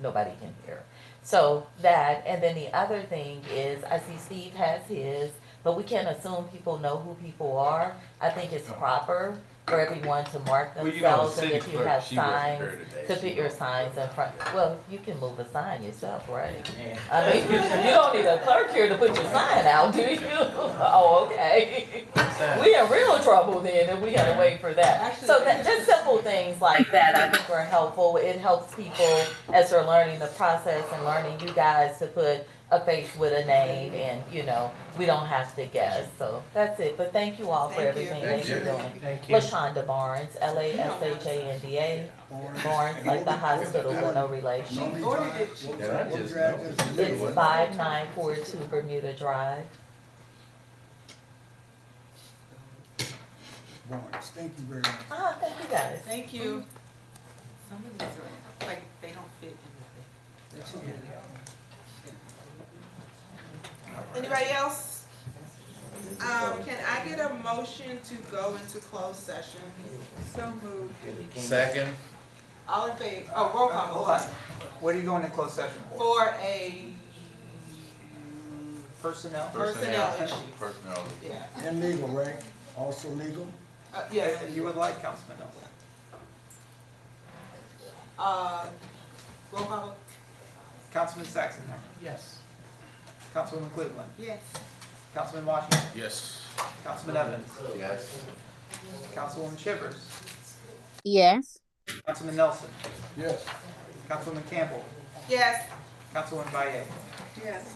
Speaker 12: Nobody can hear. So that, and then the other thing is, I see Steve has his, but we can't assume people know who people are. I think it's proper for everyone to mark
Speaker 13: Well, you know,
Speaker 12: themselves,
Speaker 13: the
Speaker 12: and
Speaker 13: city
Speaker 12: if you
Speaker 13: clerk,
Speaker 12: have
Speaker 13: she wasn't
Speaker 12: signs,
Speaker 13: here today.
Speaker 12: to put your signs in front. Well, you can move a sign yourself, right? I mean, you don't need a clerk here to put your sign out, do you? Oh, okay. We in real trouble then if we gotta wait for that. So that, just simple things like that I think are helpful. It helps people as they're learning the process and learning you guys to put a face with a name, and, you know, we don't have to guess. So that's it. But thank you all for everything that you're doing. LaShonda Barnes, LaShanda, Barnes, like the hospital, but no relation. It's 5942 Bermuda Drive.
Speaker 15: Barnes, thank you very much.
Speaker 12: Ah, thank you guys.
Speaker 1: Thank you. Some of these are, like, they don't fit in the thing. Anybody else? Can I get a motion to go into closed session?
Speaker 16: So moved.
Speaker 13: Second.
Speaker 1: All in favor, oh, roll call.
Speaker 4: Hold on. What are you going to closed session for?
Speaker 1: For a
Speaker 4: Personnel?
Speaker 1: personnel issue.
Speaker 13: Personnel.
Speaker 1: Yeah.
Speaker 15: And legal, right? Also legal?
Speaker 1: Yes.
Speaker 4: You would like, Councilman Nelson?
Speaker 1: Roll call.
Speaker 4: Councilman Saxon?
Speaker 10: Yes.
Speaker 4: Councilwoman Cleveland?
Speaker 1: Yes.
Speaker 4: Councilman Washington?
Speaker 6: Yes.
Speaker 4: Councilman Evans?
Speaker 13: Yes.
Speaker 4: Councilwoman Shivers?
Speaker 14: Yes.
Speaker 4: Councilman Nelson?
Speaker 15: Yes.
Speaker 4: Councilwoman Campbell?
Speaker 1: Yes.
Speaker 4: Councilwoman Baye?
Speaker 16: Yes.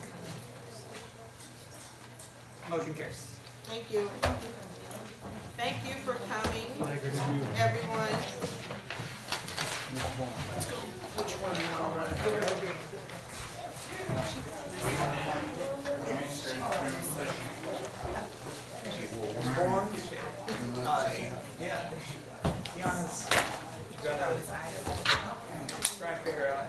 Speaker 4: Motion carries.
Speaker 1: Thank you. Thank you for coming, everyone.
Speaker 4: Yeah. Be honest. Try and figure out.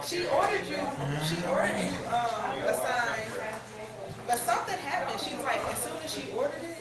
Speaker 1: She ordered you, a sign, but something happened. She was like, as soon as she ordered it,